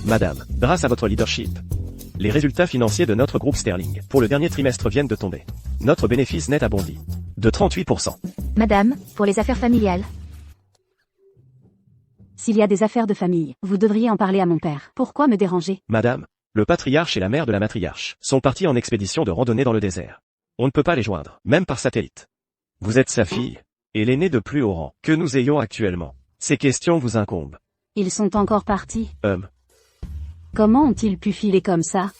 Madame, grâce à votre leadership, les résultats financiers de notre groupe Sterling pour le dernier trimestre viennent de tomber. Notre bénéfice net a bondi de 38%. Madame, pour les affaires familiales. S'il y a des affaires de famille, vous devriez en parler à mon père. Pourquoi me déranger? Madame, le patriarche et la mère de la matriarche sont partis en expédition de randonnée dans le désert. On ne peut pas les joindre, même par satellite. Vous êtes sa fille, et l'aînée de plus haut rang que nous ayons actuellement. Ces questions vous incombent. Ils sont encore partis. Comment ont-ils pu filer comme ça?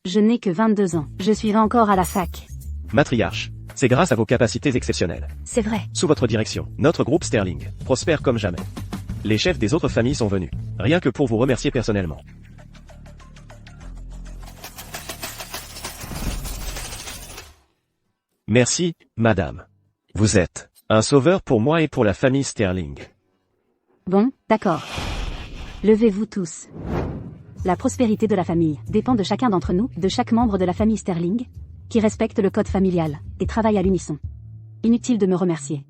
Je n'ai que 22 ans. Je suis encore à la fac. Matriarche, c'est grâce à vos capacités exceptionnelles. C'est vrai. Sous votre direction, notre groupe Sterling prospère comme jamais. Les chefs des autres familles sont venus, rien que pour vous remercier personnellement. Merci, madame. Vous êtes un sauveur pour moi et pour la famille Sterling. Bon, d'accord. Levez-vous tous. La prospérité de la famille dépend de chacun d'entre nous, de chaque membre de la famille Sterling, qui respecte le code familial et travaille à l'unisson. Inutile de me remercier.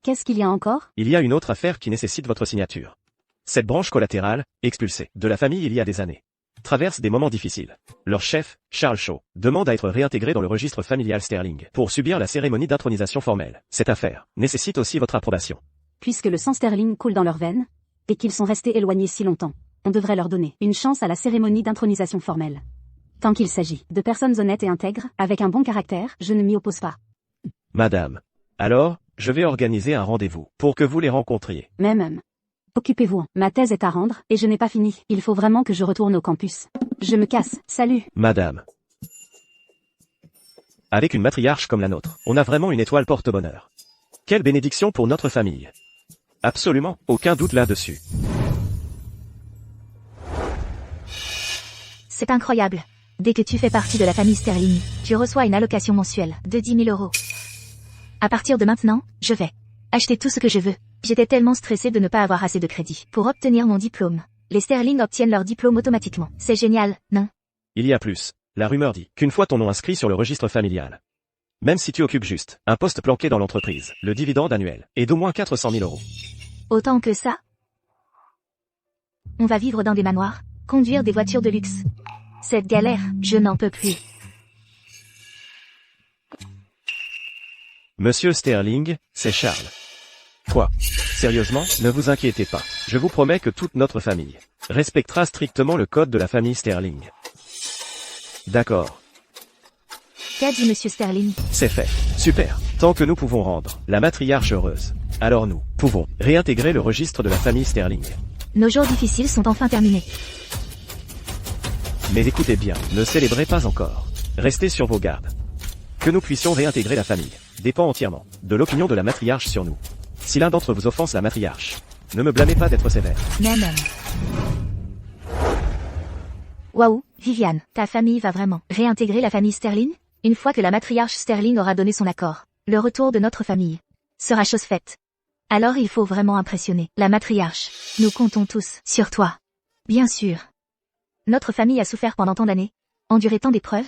Qu'est-ce qu'il y a encore? Il y a une autre affaire qui nécessite votre signature. Cette branche collatérale, expulsée de la famille il y a des années, traverse des moments difficiles. Leur chef, Charles Shaw, demande à être réintégré dans le registre familial Sterling pour subir la cérémonie d'intronisation formelle. Cette affaire nécessite aussi votre approbation. Puisque le sang Sterling coule dans leurs veines, et qu'ils sont restés éloignés si longtemps, on devrait leur donner une chance à la cérémonie d'intronisation formelle. Tant qu'il s'agit de personnes honnêtes et intègres, avec un bon caractère, je ne m'y oppose pas. Madame, alors, je vais organiser un rendez-vous pour que vous les rencontriez. Même. Occupez-vous. Ma thèse est à rendre, et je n'ai pas fini. Il faut vraiment que je retourne au campus. Je me casse. Salut. Madame. Avec une matriarche comme la nôtre, on a vraiment une étoile porte-bonheur. Quelle bénédiction pour notre famille. Absolument, aucun doute là-dessus. C'est incroyable. Dès que tu fais partie de la famille Sterling, tu reçois une allocation mensuelle de 10 000 €. À partir de maintenant, je vais acheter tout ce que je veux. J'étais tellement stressée de ne pas avoir assez de crédit pour obtenir mon diplôme. Les Sterling obtiennent leur diplôme automatiquement. C'est génial, non? Il y a plus. La rumeur dit qu'une fois ton nom inscrit sur le registre familial, même si tu occupes juste un poste planqué dans l'entreprise, le dividende annuel est d'au moins 400 000 €. Autant que ça? On va vivre dans des manoirs, conduire des voitures de luxe. Cette galère, je n'en peux plus. Monsieur Sterling, c'est Charles. Quoi? Sérieusement, ne vous inquiétez pas. Je vous promets que toute notre famille respectera strictement le code de la famille Sterling. D'accord. Qu'a dit Monsieur Sterling? C'est fait. Super. Tant que nous pouvons rendre la matriarche heureuse, alors nous pouvons réintégrer le registre de la famille Sterling. Nos jours difficiles sont enfin terminés. Mais écoutez bien, ne célébrez pas encore. Restez sur vos gardes. Que nous puissions réintégrer la famille dépend entièrement de l'opinion de la matriarche sur nous. Si l'un d'entre vous offense la matriarche, ne me blâmez pas d'être sévère. Même. Waouh, Viviane, ta famille va vraiment réintégrer la famille Sterling? Une fois que la matriarche Sterling aura donné son accord, le retour de notre famille sera chose faite. Alors il faut vraiment impressionner la matriarche. Nous comptons tous sur toi. Bien sûr. Notre famille a souffert pendant tant d'années, enduré tant d'épreuves.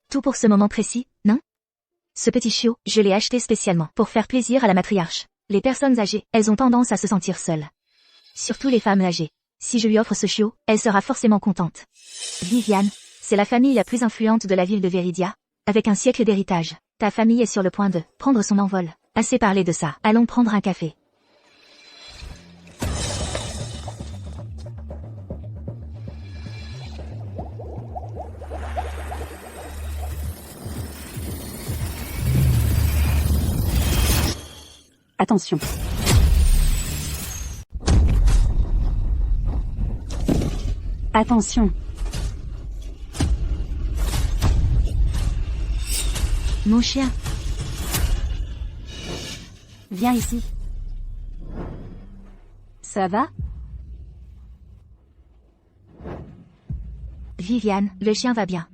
Tout pour ce moment précis, non? Ce petit chiot, je l'ai acheté spécialement pour faire plaisir à la matriarche. Les personnes âgées, elles ont tendance à se sentir seules. Surtout les femmes âgées. Si je lui offre ce chiot, elle sera forcément contente. Viviane, c'est la famille la plus influente de la ville de Veridia, avec un siècle d'héritage. Ta famille est sur le point de prendre son envol. Assez parlé de ça, allons prendre un café. Attention. Attention. Mon chien. Viens ici. Ça va? Viviane, le chien va bien.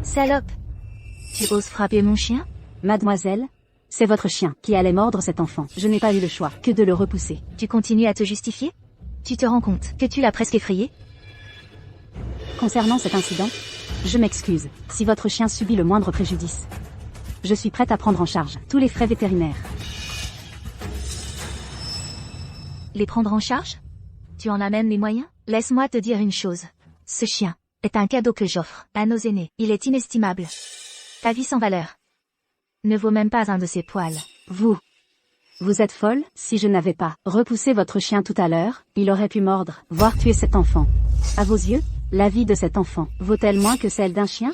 Salope! Tu oses frapper mon chien? Mademoiselle, c'est votre chien qui allait mordre cet enfant. Je n'ai pas eu le choix que de le repousser. Tu continues à te justifier? Tu te rends compte que tu l'as presque effrayé? Concernant cet incident, je m'excuse si votre chien subit le moindre préjudice. Je suis prête à prendre en charge tous les frais vétérinaires. Les prendre en charge? Tu en amènes les moyens? Laisse-moi te dire une chose. Ce chien est un cadeau que j'offre à nos aînés. Il est inestimable. Ta vie sans valeur ne vaut même pas un de ses poils. Vous êtes folle? Si je n'avais pas repoussé votre chien tout à l'heure, il aurait pu mordre, voire tuer cet enfant. À vos yeux, la vie de cet enfant vaut-elle moins que celle d'un chien?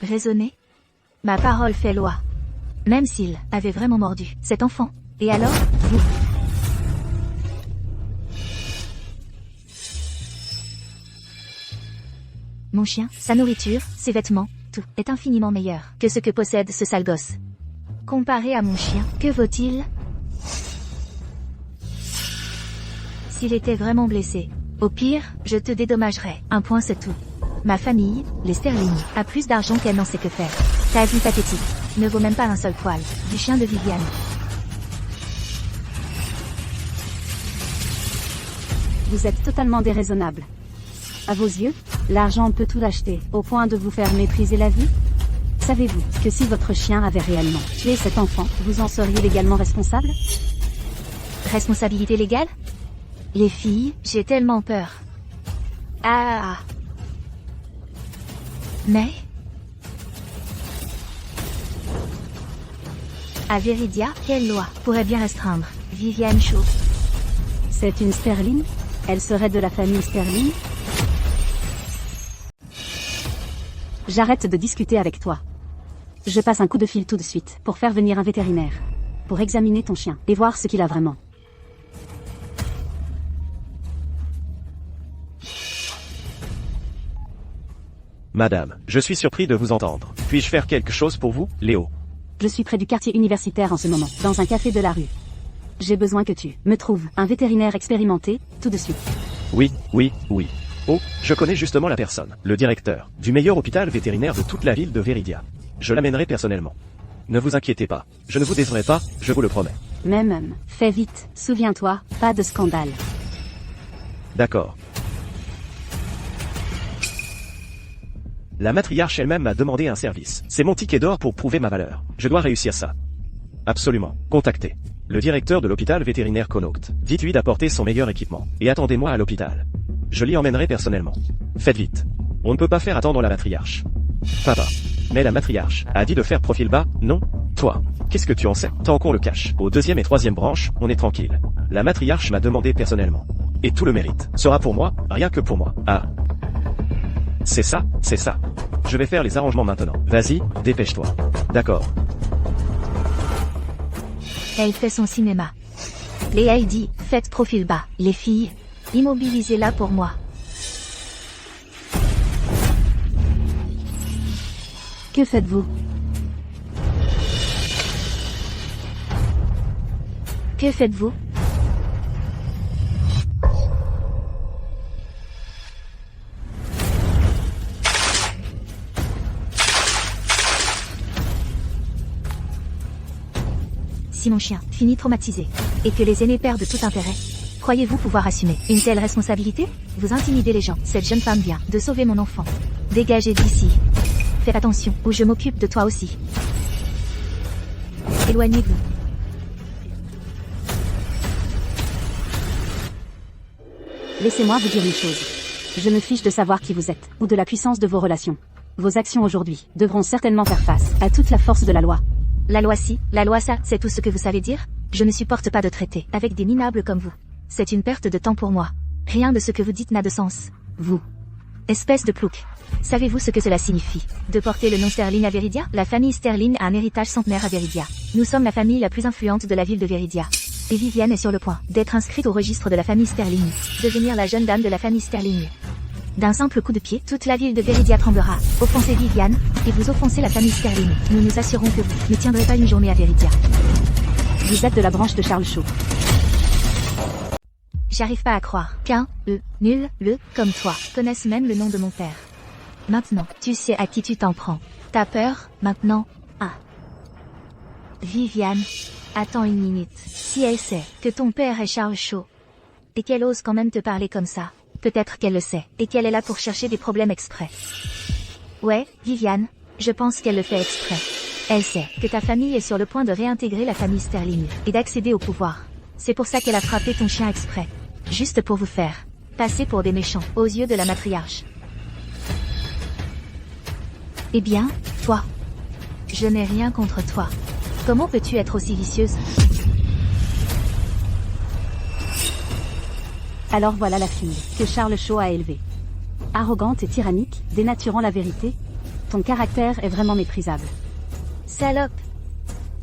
Raisonner? Ma parole fait loi. Même s'il avait vraiment mordu cet enfant. Et alors, vous? Mon chien, sa nourriture, ses vêtements, tout est infiniment meilleur que ce que possède ce sale gosse. Comparé à mon chien, que vaut-il? S'il était vraiment blessé, au pire, je te dédommagerais. Un point c'est tout. Ma famille, les Sterling, a plus d'argent qu'elle n'en sait que faire. Ta vie pathétique ne vaut même pas un seul poil du chien de Viviane. Vous êtes totalement déraisonnable. À vos yeux, l'argent peut tout acheter, au point de vous faire mépriser la vie? Savez-vous que si votre chien avait réellement tué cet enfant, vous en seriez légalement responsable? Responsabilité légale? Les filles, j'ai tellement peur. Ah. Mais à Viridia, quelle loi pourrait bien restreindre Viviane Shaw? C'est une Sterling? Elle serait de la famille Sterling? J'arrête de discuter avec toi. Je passe un coup de fil tout de suite pour faire venir un vétérinaire. Pour examiner ton chien et voir ce qu'il a vraiment. Madame, je suis surpris de vous entendre. Puis-je faire quelque chose pour vous, Léo? Je suis près du quartier universitaire en ce moment, dans un café de la rue. J'ai besoin que tu me trouves un vétérinaire expérimenté, tout de suite. Oui. Oh, je connais justement la personne, le directeur, du meilleur hôpital vétérinaire de toute la ville de Viridia. Je l'amènerai personnellement. Ne vous inquiétez pas, je ne vous décevrai pas, je vous le promets. Même, fais vite, souviens-toi, pas de scandale. D'accord. La matriarche elle-même m'a demandé un service. C'est mon ticket d'or pour prouver ma valeur. Je dois réussir ça. Absolument. Contactez le directeur de l'hôpital vétérinaire Connaught. Dites-lui d'apporter son meilleur équipement. Et attendez-moi à l'hôpital. Je l'y emmènerai personnellement. Faites vite. On ne peut pas faire attendre la matriarche. Papa. Mais la matriarche a dit de faire profil bas, non? Toi. Qu'est-ce que tu en sais? Tant qu'on le cache. Aux 2e et 3e branches, on est tranquille. La matriarche m'a demandé personnellement. Et tout le mérite sera pour moi, rien que pour moi. Ah. C'est ça. Je vais faire les arrangements maintenant. Vas-y, dépêche-toi. D'accord. Elle fait son cinéma. Léa dit, faites profil bas. Les filles, immobilisez-la pour moi. Que faites-vous? Que faites-vous? Si mon chien finit traumatisé, et que les aînés perdent tout intérêt, croyez-vous pouvoir assumer une telle responsabilité? Vous intimidez les gens. Cette jeune femme vient de sauver mon enfant. Dégagez d'ici. Faites attention, ou je m'occupe de toi aussi. Éloignez-vous. Laissez-moi vous dire une chose. Je me fiche de savoir qui vous êtes, ou de la puissance de vos relations. Vos actions aujourd'hui devront certainement faire face à toute la force de la loi. La loi ci, la loi ça, c'est tout ce que vous savez dire? Je ne supporte pas de traiter avec des minables comme vous. C'est une perte de temps pour moi. Rien de ce que vous dites n'a de sens. Vous. Espèce de plouc. Savez-vous ce que cela signifie? De porter le nom Sterling à Viridia? La famille Sterling a un héritage centenaire à Viridia. Nous sommes la famille la plus influente de la ville de Viridia. Et Viviane est sur le point d'être inscrite au registre de la famille Sterling. Devenir la jeune dame de la famille Sterling. D'un simple coup de pied, toute la ville de Viridia tremblera. Offensez Viviane, et vous offensez la famille Sterling. Nous nous assurons que vous ne tiendrez pas une journée à Viridia. Vous êtes de la branche de Charles Shaw. J'arrive pas à croire qu'un, nul, comme toi, connaisse même le nom de mon père. Maintenant, tu sais à qui tu t'en prends. T'as peur, maintenant? Ah. Viviane. Attends une minute. Si elle sait que ton père est Charles Shaw, et qu'elle ose quand même te parler comme ça, Peut-être qu'elle le sait, et qu'elle est là pour chercher des problèmes exprès. Ouais, Viviane, je pense qu'elle le fait exprès. Elle sait que ta famille est sur le point de réintégrer la famille Sterling, et d'accéder au pouvoir. C'est pour ça qu'elle a frappé ton chien exprès. Juste pour vous faire passer pour des méchants, aux yeux de la matriarche. Eh bien, toi. Je n'ai rien contre toi. Comment peux-tu être aussi vicieuse? Alors voilà la fille que Charles Shaw a élevée. Arrogante et tyrannique, dénaturant la vérité. Ton caractère est vraiment méprisable. Salope!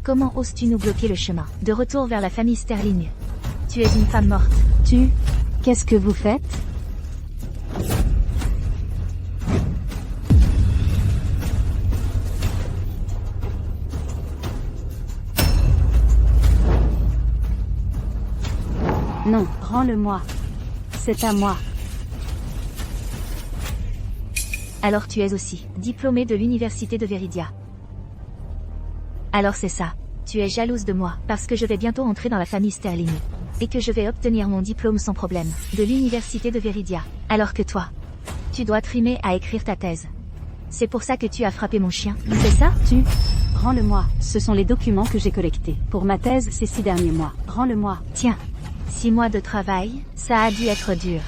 Comment oses-tu nous bloquer le chemin de retour vers la famille Sterling? Tu es une femme morte. Qu'est-ce que vous faites? Non, rends-le-moi. C'est à moi. Alors tu es aussi diplômée de l'université de Veridia. Alors c'est ça. Tu es jalouse de moi, parce que je vais bientôt entrer dans la famille Sterling. Et que je vais obtenir mon diplôme sans problème, de l'université de Veridia. Alors que toi, tu dois trimer à écrire ta thèse. C'est pour ça que tu as frappé mon chien, c'est ça? Rends-le-moi. Ce sont les documents que j'ai collectés pour ma thèse ces 6 derniers mois. Rends-le-moi. Tiens. 6 mois de travail, ça a dû être dur.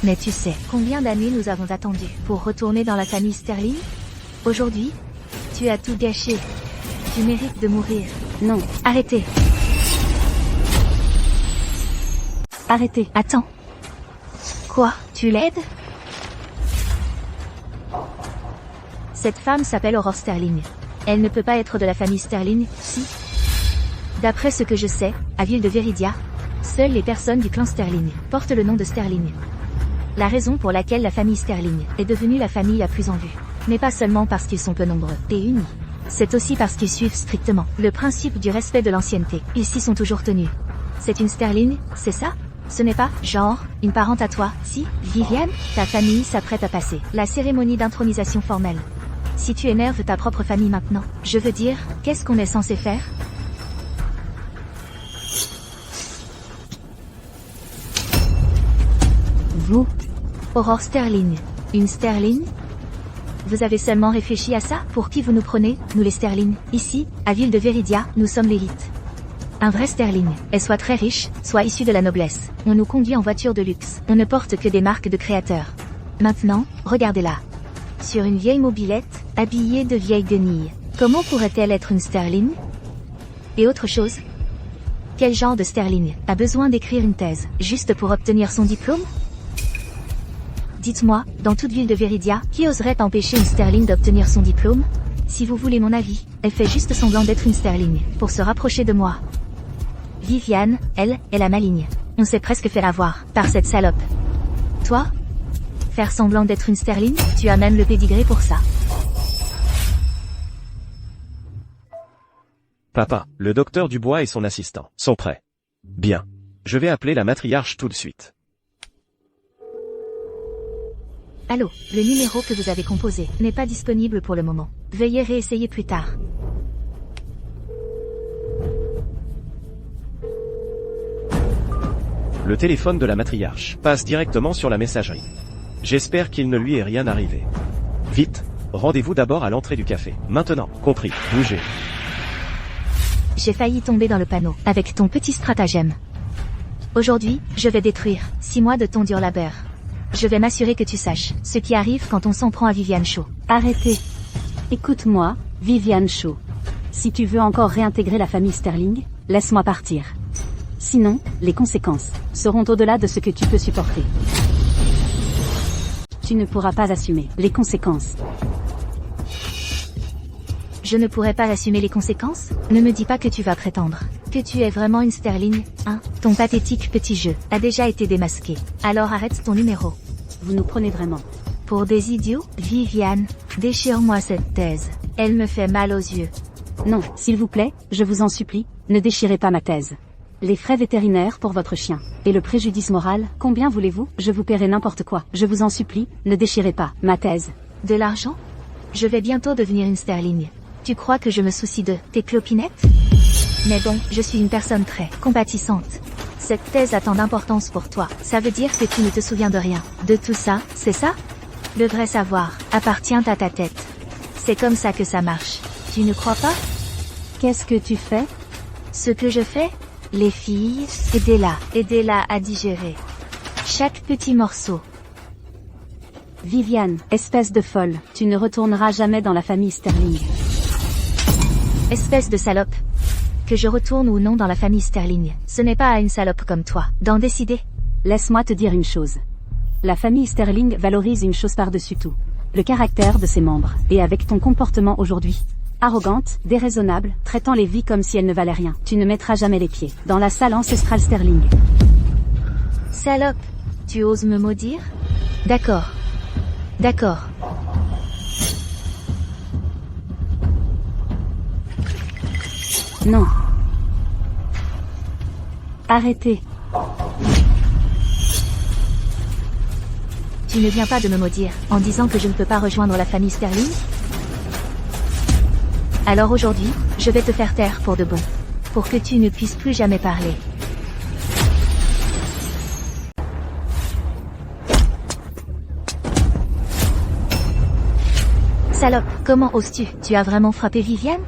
Mais tu sais combien d'années nous avons attendu pour retourner dans la famille Sterling? Aujourd'hui, tu as tout gâché. Tu mérites de mourir. Non. Arrêtez. Arrêtez. Attends. Quoi? Tu l'aides? Cette femme s'appelle Aurore Sterling. Elle ne peut pas être de la famille Sterling, si? D'après ce que je sais, à Ville de Veridia, seules les personnes du clan Sterling portent le nom de Sterling. La raison pour laquelle la famille Sterling est devenue la famille la plus en vue n'est pas seulement parce qu'ils sont peu nombreux et unis. C'est aussi parce qu'ils suivent strictement le principe du respect de l'ancienneté. Ils s'y sont toujours tenus. C'est une Sterling, c'est ça? Ce n'est pas, genre, une parente à toi, si? Viviane, ta famille s'apprête à passer la cérémonie d'intronisation formelle. Si tu énerves ta propre famille maintenant, je veux dire, qu'est-ce qu'on est censé faire? Vous? Aurore Sterling. Une Sterling? Vous avez seulement réfléchi à ça? Pour qui vous nous prenez, nous les Sterling? Ici, à Ville de Veridia, nous sommes l'élite. Un vrai Sterling est soit très riche, soit issu de la noblesse. On nous conduit en voiture de luxe. On ne porte que des marques de créateurs. Maintenant, regardez-la. Sur une vieille mobilette, habillée de vieilles guenilles. Comment pourrait-elle être une Sterling? Et autre chose? Quel genre de Sterling a besoin d'écrire une thèse, juste pour obtenir son diplôme? Dites-moi, dans toute Ville de Veridia, qui oserait empêcher une Sterling d'obtenir son diplôme? Si vous voulez mon avis, elle fait juste semblant d'être une Sterling, pour se rapprocher de moi. Viviane, elle, est la maligne. On s'est presque fait avoir, par cette salope. Toi? Faire semblant d'être une Sterling? Tu as même le pédigré pour ça. Papa, le docteur Dubois et son assistant sont prêts. Bien. Je vais appeler la matriarche tout de suite. Allô, le numéro que vous avez composé n'est pas disponible pour le moment. Veuillez réessayer plus tard. Le téléphone de la matriarche passe directement sur la messagerie. J'espère qu'il ne lui est rien arrivé. Vite, rendez-vous d'abord à l'entrée du café. Maintenant, compris, bougez. J'ai failli tomber dans le panneau, avec ton petit stratagème. Aujourd'hui, je vais détruire 6 mois de ton dur labeur. Je vais m'assurer que tu saches ce qui arrive quand on s'en prend à Viviane Shaw. Arrêtez. Écoute-moi, Viviane Shaw. Si tu veux encore réintégrer la famille Sterling, laisse-moi partir. Sinon, les conséquences seront au-delà de ce que tu peux supporter. Tu ne pourras pas assumer les conséquences. Je ne pourrais pas assumer les conséquences? Ne me dis pas que tu vas prétendre que tu es vraiment une Sterling, hein? Ton pathétique petit jeu a déjà été démasqué. Alors arrête ton numéro. Vous nous prenez vraiment pour des idiots? Viviane, déchire-moi cette thèse. Elle me fait mal aux yeux. Non, s'il vous plaît, je vous en supplie, ne déchirez pas ma thèse. Les frais vétérinaires pour votre chien. Et le préjudice moral, combien voulez-vous? Je vous paierai n'importe quoi. Je vous en supplie, ne déchirez pas ma thèse. De l'argent? Je vais bientôt devenir une Sterling. Tu crois que je me soucie de tes clopinettes? Mais bon, je suis une personne très compatissante. Cette thèse a tant d'importance pour toi. Ça veut dire que tu ne te souviens de rien. De tout ça, c'est ça? Le vrai savoir appartient à ta tête. C'est comme ça que ça marche. Tu ne crois pas? Qu'est-ce que tu fais? Ce que je fais? Les filles, aidez-la à digérer chaque petit morceau. Viviane, espèce de folle, tu ne retourneras jamais dans la famille Sterling. Espèce de salope. Que je retourne ou non dans la famille Sterling, ce n'est pas à une salope comme toi d'en décider. Laisse-moi te dire une chose. La famille Sterling valorise une chose par-dessus tout. Le caractère de ses membres. Et avec ton comportement aujourd'hui, arrogante, déraisonnable, traitant les vies comme si elles ne valaient rien, tu ne mettras jamais les pieds dans la salle ancestrale Sterling. Salope, tu oses me maudire? D'accord. D'accord. Non. Arrêtez. Tu ne viens pas de me maudire en disant que je ne peux pas rejoindre la famille Sterling? Alors aujourd'hui, je vais te faire taire pour de bon. Pour que tu ne puisses plus jamais parler. Salope, comment oses-tu? Tu as vraiment frappé Viviane?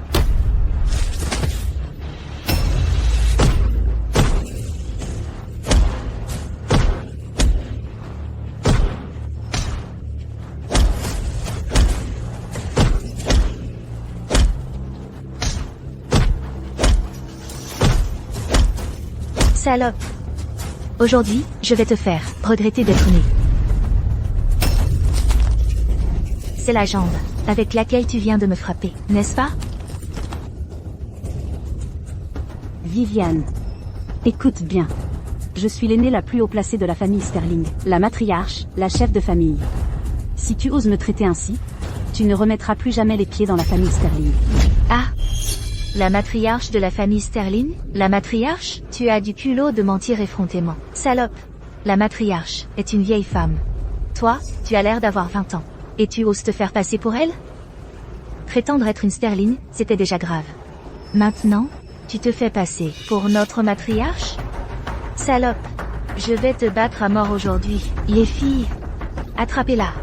Salope. Aujourd'hui, je vais te faire regretter d'être né. C'est la jambe avec laquelle tu viens de me frapper, n'est-ce pas? Viviane. Écoute bien. Je suis l'aînée la plus haut placée de la famille Sterling, la matriarche, la chef de famille. Si tu oses me traiter ainsi, tu ne remettras plus jamais les pieds dans la famille Sterling. Ah! La matriarche de la famille Sterling? La matriarche? Tu as du culot de mentir effrontément. Salope! La matriarche est une vieille femme. Toi, tu as l'air d'avoir 20 ans. Et tu oses te faire passer pour elle? Prétendre être une Sterling, c'était déjà grave. Maintenant, tu te fais passer pour notre matriarche? Salope! Je vais te battre à mort aujourd'hui. Les filles, attrapez-la.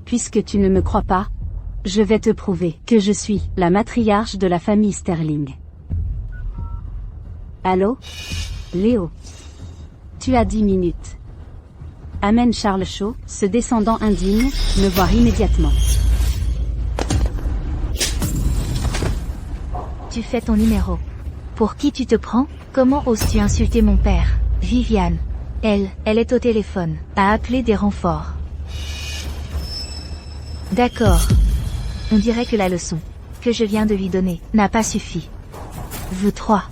Puisque tu ne me crois pas, je vais te prouver que je suis la matriarche de la famille Sterling. Allô? Léo. Tu as 10 minutes. Amène Charles Shaw, ce descendant indigne, me voir immédiatement. Tu fais ton numéro. Pour qui tu te prends? Comment oses-tu insulter mon père? Viviane. Elle est au téléphone, a appelé des renforts. D'accord. On dirait que la leçon que je viens de lui donner n'a pas suffi. Vous trois,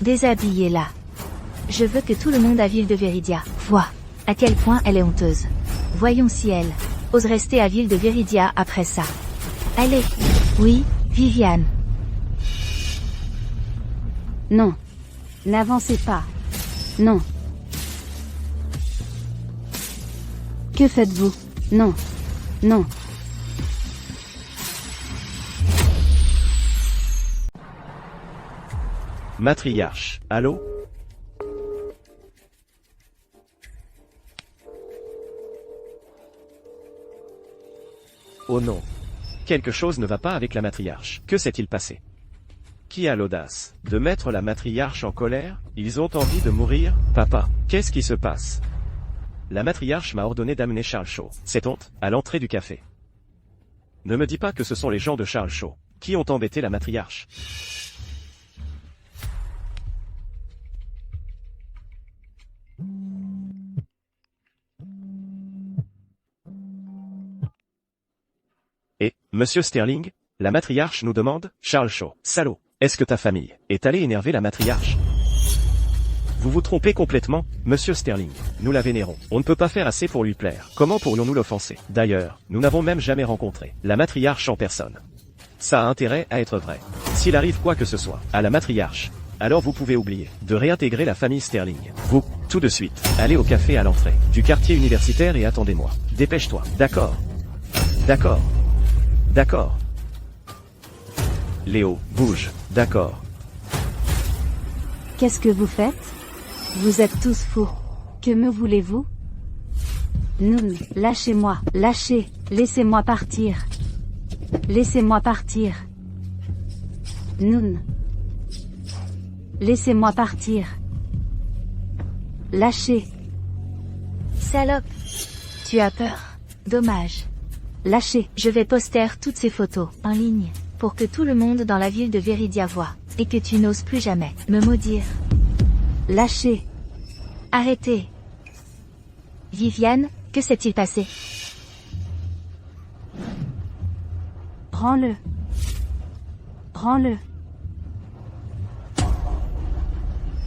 déshabillez-la. Je veux que tout le monde à Ville de Viridia voie à quel point elle est honteuse. Voyons si elle ose rester à Ville de Viridia après ça. Allez. Oui, Viviane. Non. N'avancez pas. Non. Que faites-vous? Non. Non. Matriarche, allô? Oh non. Quelque chose ne va pas avec la matriarche. Que s'est-il passé? Qui a l'audace de mettre la matriarche en colère? Ils ont envie de mourir? Papa, qu'est-ce qui se passe? La matriarche m'a ordonné d'amener Charles Shaw. C'est honte, à l'entrée du café. Ne me dis pas que ce sont les gens de Charles Shaw qui ont embêté la matriarche. Et, Monsieur Sterling, la matriarche nous demande, Charles Shaw, salaud, est-ce que ta famille est allée énerver la matriarche? Vous vous trompez complètement, Monsieur Sterling. Nous la vénérons. On ne peut pas faire assez pour lui plaire. Comment pourrions-nous l'offenser? D'ailleurs, nous n'avons même jamais rencontré la matriarche en personne. Ça a intérêt à être vrai. S'il arrive quoi que ce soit à la matriarche, alors vous pouvez oublier de réintégrer la famille Sterling. Vous, tout de suite, allez au café à l'entrée du quartier universitaire et attendez-moi. Dépêche-toi. D'accord. D'accord. D'accord. Léo, bouge. D'accord. Qu'est-ce que vous faites? Vous êtes tous fous. Que me voulez-vous? Noun, lâchez-moi, lâchez, laissez-moi partir. Laissez-moi partir. Noun. Laissez-moi partir. Lâchez. Salope. Tu as peur. Dommage. Lâchez. Je vais poster toutes ces photos en ligne pour que tout le monde dans la ville de Viridia voie et que tu n'oses plus jamais me maudire. Lâchez. Arrêtez. Viviane, que s'est-il passé? Prends-le. Prends-le.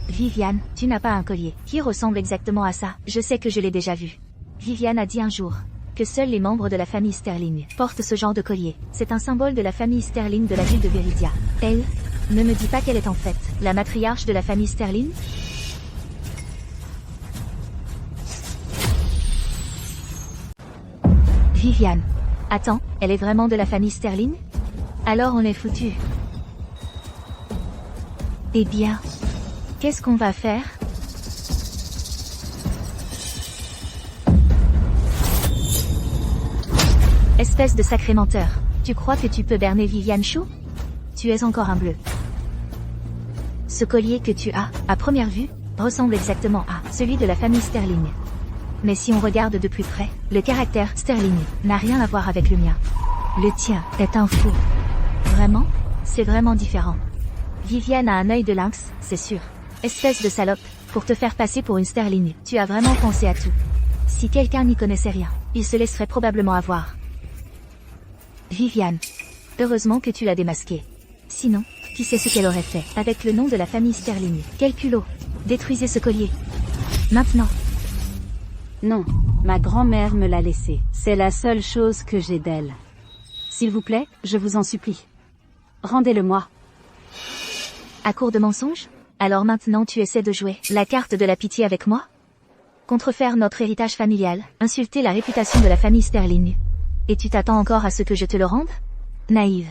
Viviane, tu n'as pas un collier qui ressemble exactement à ça. Je sais que je l'ai déjà vu. Viviane a dit un jour que seuls les membres de la famille Sterling portent ce genre de collier. C'est un symbole de la famille Sterling de la ville de Viridia. Elle, ne me dis pas qu'elle est en fait la matriarche de la famille Sterling? Viviane. Attends, elle est vraiment de la famille Sterling? Alors on est foutu. Eh bien, qu'est-ce qu'on va faire? Espèce de sacré menteur. Tu crois que tu peux berner Viviane Chou? Tu es encore un bleu. Ce collier que tu as, à première vue, ressemble exactement à celui de la famille Sterling. Mais si on regarde de plus près, le caractère Sterling n'a rien à voir avec le mien. Le tien est un fou. Vraiment? C'est vraiment différent. Viviane a un œil de lynx, c'est sûr. Espèce de salope, pour te faire passer pour une Sterling, tu as vraiment pensé à tout. Si quelqu'un n'y connaissait rien, il se laisserait probablement avoir. Viviane. Heureusement que tu l'as démasquée. Sinon, qui sait ce qu'elle aurait fait avec le nom de la famille Sterling? Quel culot! Détruisez ce collier. Maintenant. Non, ma grand-mère me l'a laissé. C'est la seule chose que j'ai d'elle. S'il vous plaît, je vous en supplie. Rendez-le-moi. À court de mensonges? Alors maintenant tu essaies de jouer la carte de la pitié avec moi? Contrefaire notre héritage familial, insulter la réputation de la famille Sterling. Et tu t'attends encore à ce que je te le rende? Naïve.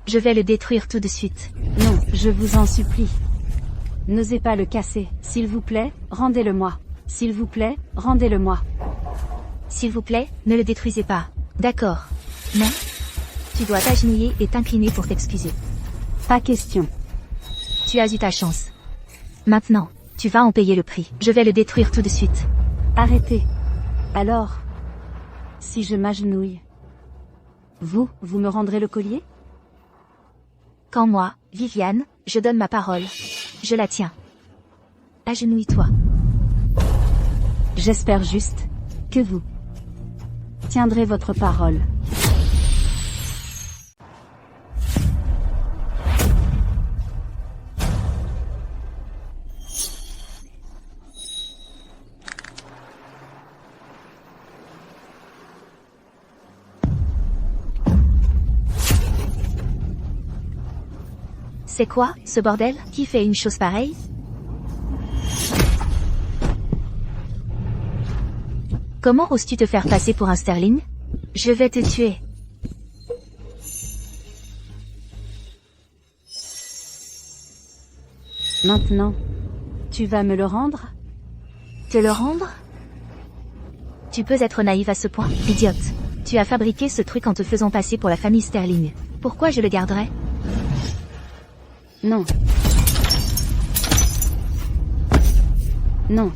Je vais le détruire tout de suite. Non, je vous en supplie. N'osez pas le casser. S'il vous plaît, rendez-le-moi. S'il vous plaît, rendez-le-moi. S'il vous plaît, ne le détruisez pas. D'accord. Non? Tu dois t'agenouiller et t'incliner pour t'excuser. Pas question. Tu as eu ta chance. Maintenant, tu vas en payer le prix. Je vais le détruire tout de suite. Arrêtez. Alors, si je m'agenouille, vous me rendrez le collier? Quand moi, Viviane, je donne ma parole, je la tiens. Agenouille-toi. J'espère juste que vous tiendrez votre parole. C'est quoi, ce bordel? Qui fait une chose pareille? Comment oses-tu te faire passer pour un Sterling? Je vais te tuer. Maintenant, tu vas me le rendre? Te le rendre? Tu peux être naïve à ce point, idiote. Tu as fabriqué ce truc en te faisant passer pour la famille Sterling. Pourquoi je le garderais? Non. Non.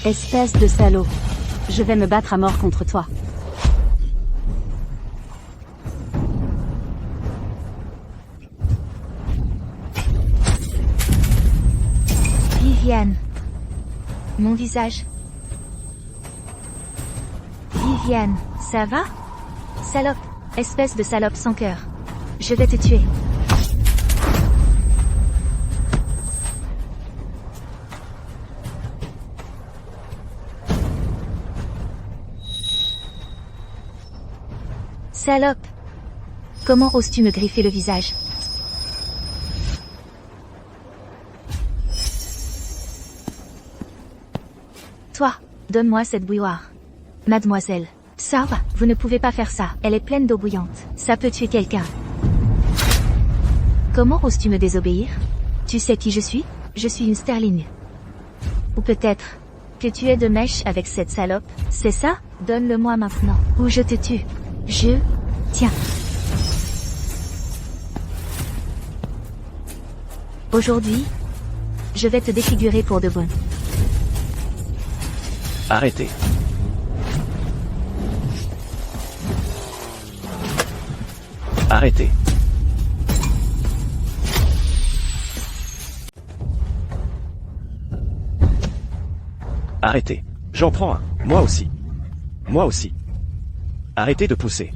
Espèce de salaud. Je vais me battre à mort contre toi. Viviane. Mon visage. Viviane, ça va? Salope, espèce de salope sans cœur. Je vais te tuer. Salope! Comment oses-tu me griffer le visage? Toi, donne-moi cette bouilloire. Mademoiselle. Ça va, vous ne pouvez pas faire ça, elle est pleine d'eau bouillante. Ça peut tuer quelqu'un. Comment oses-tu me désobéir? Tu sais qui je suis? Je suis une sterling. Ou peut-être que tu es de mèche avec cette salope, c'est ça? Donne-le-moi maintenant, ou je te tue. Tiens. Aujourd'hui, je vais te défigurer pour de bon. Arrêtez. Arrêtez. Arrêtez. J'en prends un. Moi aussi. Moi aussi. Arrêtez de pousser.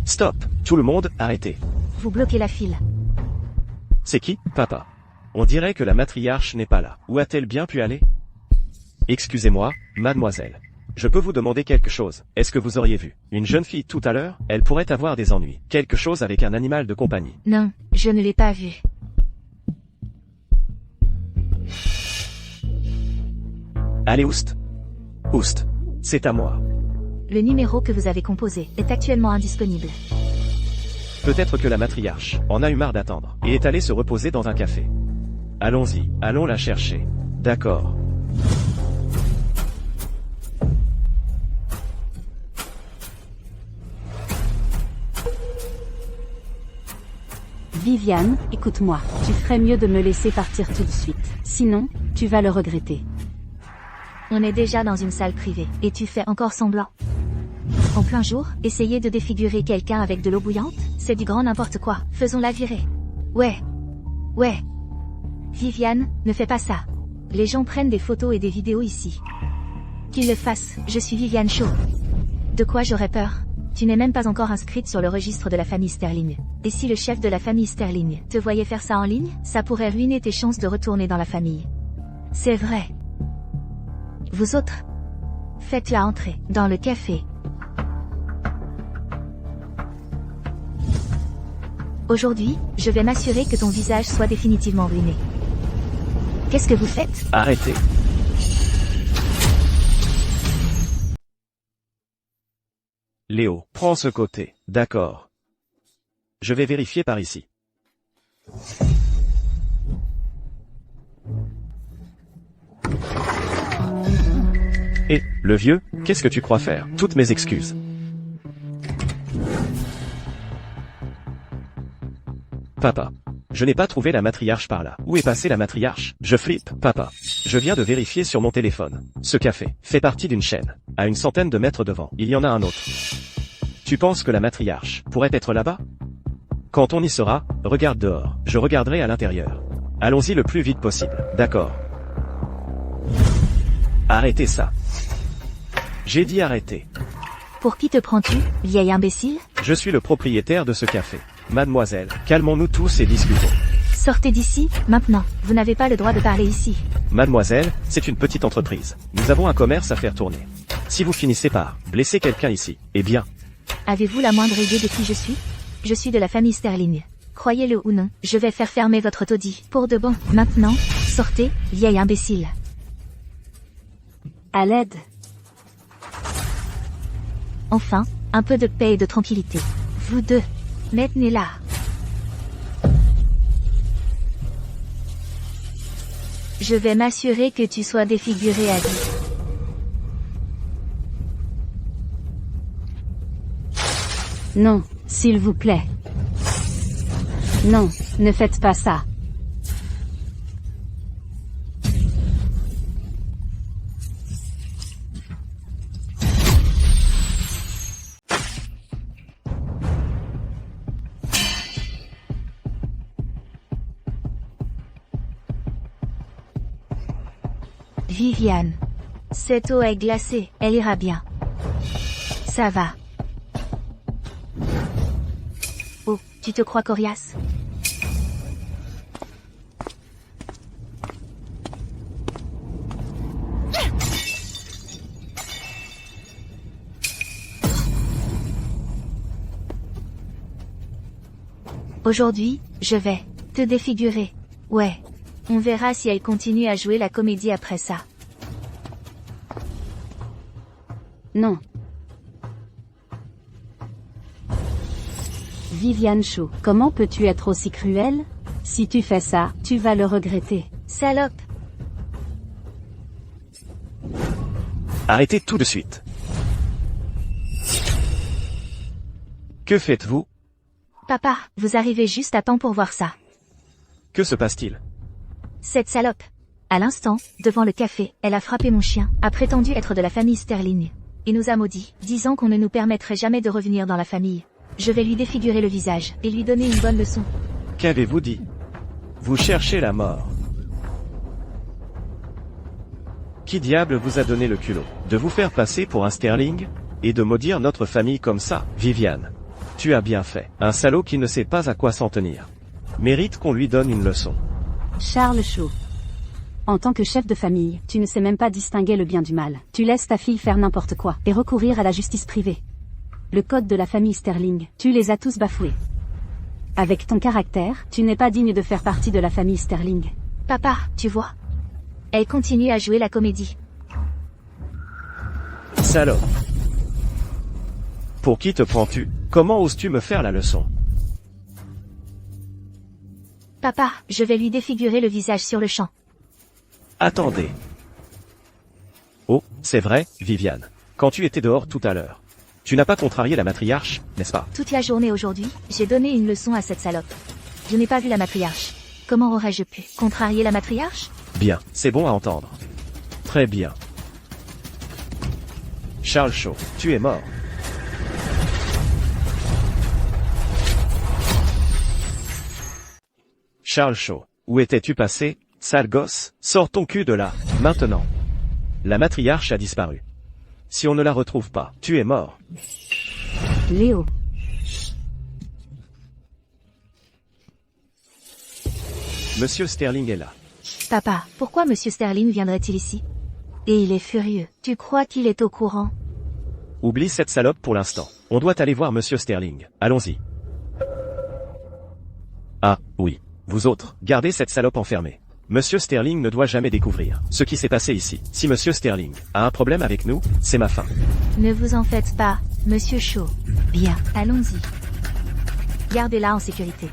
Stop. Tout le monde, arrêtez. Vous bloquez la file. C'est qui, papa? On dirait que la matriarche n'est pas là. Où a-t-elle bien pu aller? Excusez-moi, mademoiselle. Je peux vous demander quelque chose. Est-ce que vous auriez vu une jeune fille tout à l'heure? Elle pourrait avoir des ennuis. Quelque chose avec un animal de compagnie. Non, je ne l'ai pas vue. Allez, Oust. Oust. C'est à moi. Le numéro que vous avez composé est actuellement indisponible. Peut-être que la matriarche en a eu marre d'attendre et est allée se reposer dans un café. Allons-y, allons la chercher. D'accord. Viviane, écoute-moi. Tu ferais mieux de me laisser partir tout de suite. Sinon, tu vas le regretter. On est déjà dans une salle privée, et tu fais encore semblant. En plein jour, essayer de défigurer quelqu'un avec de l'eau bouillante, c'est du grand n'importe quoi. Faisons-la virer. Ouais. Viviane, ne fais pas ça. Les gens prennent des photos et des vidéos ici. Qu'ils le fassent, je suis Viviane Shaw. De quoi j'aurais peur? Tu n'es même pas encore inscrite sur le registre de la famille Sterling. Et si le chef de la famille Sterling te voyait faire ça en ligne, ça pourrait ruiner tes chances de retourner dans la famille. C'est vrai. Vous autres, faites-la entrer dans le café. Aujourd'hui, je vais m'assurer que ton visage soit définitivement ruiné. Qu'est-ce que vous faites? Arrêtez. Léo, prends ce côté. D'accord. Je vais vérifier par ici. Et, le vieux, qu'est-ce que tu crois faire? Toutes mes excuses. Papa. Je n'ai pas trouvé la matriarche par là. Où est passée la matriarche? Je flippe, papa. Je viens de vérifier sur mon téléphone. Ce café fait partie d'une chaîne. À une centaine de mètres devant, il y en a un autre. Tu penses que la matriarche pourrait être là-bas? Quand on y sera, regarde dehors. Je regarderai à l'intérieur. Allons-y le plus vite possible. D'accord. Arrêtez ça. J'ai dit arrêtez. Pour qui te prends-tu, vieil imbécile? Je suis le propriétaire de ce café. Mademoiselle, calmons-nous tous et discutons. Sortez d'ici, maintenant. Vous n'avez pas le droit de parler ici. Mademoiselle, c'est une petite entreprise. Nous avons un commerce à faire tourner. Si vous finissez par blesser quelqu'un ici, eh bien... Avez-vous la moindre idée de qui je suis? Je suis de la famille Sterling. Croyez-le ou non, je vais faire fermer votre taudis. Pour de bon. Maintenant, sortez, vieil imbécile. À l'aide. Enfin, un peu de paix et de tranquillité. Vous deux, maintenez-la. Je vais m'assurer que tu sois défiguré à vie. Non, s'il vous plaît. Non, ne faites pas ça. Viviane. Cette eau est glacée, elle ira bien. Ça va. Oh, tu te crois coriace? Aujourd'hui, je vais te défigurer. Ouais. On verra si elle continue à jouer la comédie après ça. Non. Viviane Shaw, comment peux-tu être aussi cruelle? Si tu fais ça, tu vas le regretter. Salope. Arrêtez tout de suite. Que faites-vous? Papa, vous arrivez juste à temps pour voir ça. Que se passe-t-il? Cette salope. À l'instant, devant le café, elle a frappé mon chien, a prétendu être de la famille Sterling. Et nous a maudits, disant qu'on ne nous permettrait jamais de revenir dans la famille. Je vais lui défigurer le visage, et lui donner une bonne leçon. Qu'avez-vous dit? Vous cherchez la mort. Qui diable vous a donné le culot de vous faire passer pour un Sterling? Et de maudire notre famille comme ça? Viviane, tu as bien fait. Un salaud qui ne sait pas à quoi s'en tenir mérite qu'on lui donne une leçon. Charles Shaw. En tant que chef de famille, tu ne sais même pas distinguer le bien du mal. Tu laisses ta fille faire n'importe quoi, et recourir à la justice privée. Le code de la famille Sterling, tu les as tous bafoués. Avec ton caractère, tu n'es pas digne de faire partie de la famille Sterling. Papa, tu vois? Elle continue à jouer la comédie. Salope. Pour qui te prends-tu? Comment oses-tu me faire la leçon? Papa, je vais lui défigurer le visage sur le champ. Attendez. Oh, c'est vrai, Viviane. Quand tu étais dehors tout à l'heure, tu n'as pas contrarié la matriarche, n'est-ce pas? Toute la journée aujourd'hui, j'ai donné une leçon à cette salope. Je n'ai pas vu la matriarche. Comment aurais-je pu contrarier la matriarche? Bien, c'est bon à entendre. Très bien. Charles Shaw, tu es mort. Charles Shaw, où étais-tu passé, sale gosse? Sors ton cul de là, maintenant. La matriarche a disparu. Si on ne la retrouve pas, tu es mort. Léo. Monsieur Sterling est là. Papa, pourquoi Monsieur Sterling viendrait-il ici? Et il est furieux. Tu crois qu'il est au courant? Oublie cette salope pour l'instant. On doit aller voir Monsieur Sterling. Allons-y. Ah, oui. Vous autres, gardez cette salope enfermée. Monsieur Sterling ne doit jamais découvrir ce qui s'est passé ici. Si Monsieur Sterling a un problème avec nous, c'est ma fin. Ne vous en faites pas, Monsieur Shaw. Bien, allons-y. Gardez-la en sécurité.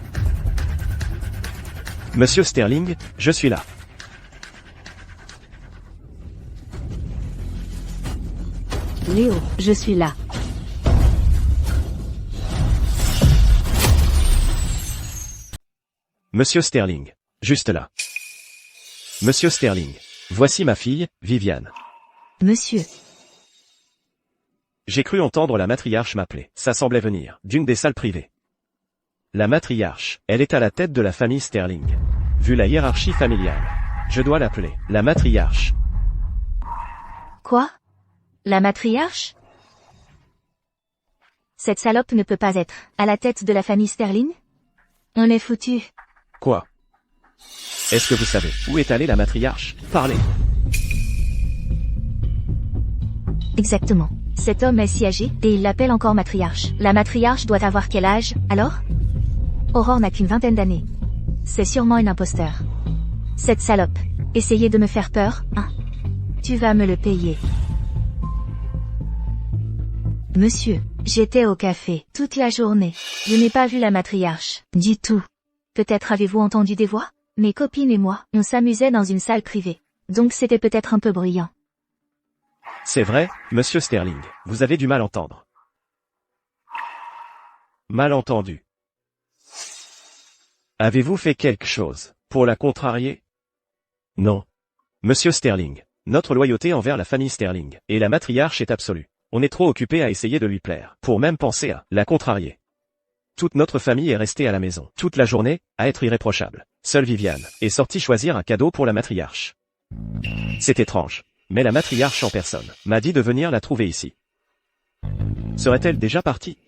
Monsieur Sterling, je suis là. Léo, je suis là. Monsieur Sterling, juste là. Monsieur Sterling, voici ma fille, Viviane. Monsieur. J'ai cru entendre la matriarche m'appeler. Ça semblait venir d'une des salles privées. La matriarche, elle est à la tête de la famille Sterling. Vu la hiérarchie familiale, je dois l'appeler la matriarche. Quoi? La matriarche? Cette salope ne peut pas être à la tête de la famille Sterling? On est foutu. Quoi? Est-ce que vous savez où est allée la matriarche? Parlez. Exactement. Cet homme est si âgé, et il l'appelle encore matriarche. La matriarche doit avoir quel âge, alors? Aurore n'a qu'une vingtaine d'années. C'est sûrement une imposteur. Cette salope. Essayez de me faire peur, hein? Tu vas me le payer. Monsieur, j'étais au café toute la journée. Je n'ai pas vu la matriarche, du tout. Peut-être avez-vous entendu des voix? Mes copines et moi, on s'amusait dans une salle privée. Donc c'était peut-être un peu bruyant. C'est vrai, Monsieur Sterling, vous avez du mal entendre. Mal entendu. Avez-vous fait quelque chose pour la contrarier? Non. Monsieur Sterling, notre loyauté envers la famille Sterling et la matriarche est absolue. On est trop occupé à essayer de lui plaire, pour même penser à la contrarier. Toute notre famille est restée à la maison, toute la journée, à être irréprochable. Seule Viviane est sortie choisir un cadeau pour la matriarche. C'est étrange, mais la matriarche en personne m'a dit de venir la trouver ici. Serait-elle déjà partie?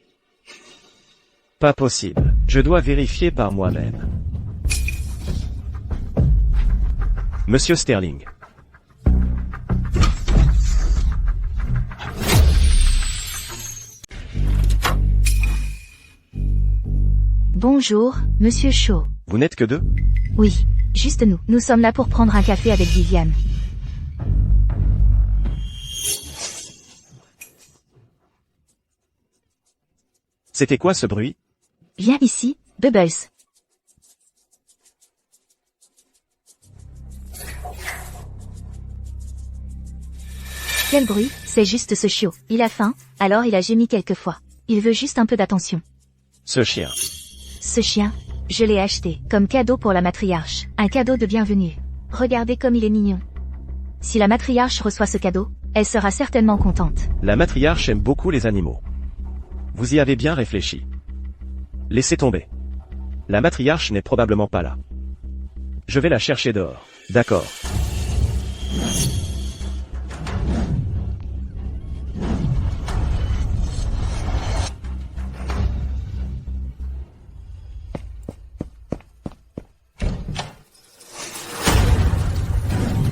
Pas possible, je dois vérifier par moi-même. Monsieur Sterling. Bonjour, Monsieur Shaw. Vous n'êtes que deux? Oui, juste nous. Nous sommes là pour prendre un café avec Viviane. C'était quoi ce bruit? Viens ici, Bubbles. Quel bruit? C'est juste ce chiot. Il a faim, alors il a gémi quelquefois. Il veut juste un peu d'attention. Ce chien. Ce chien, je l'ai acheté, comme cadeau pour la matriarche. Un cadeau de bienvenue. Regardez comme il est mignon. Si la matriarche reçoit ce cadeau, elle sera certainement contente. La matriarche aime beaucoup les animaux. Vous y avez bien réfléchi. Laissez tomber. La matriarche n'est probablement pas là. Je vais la chercher dehors. D'accord.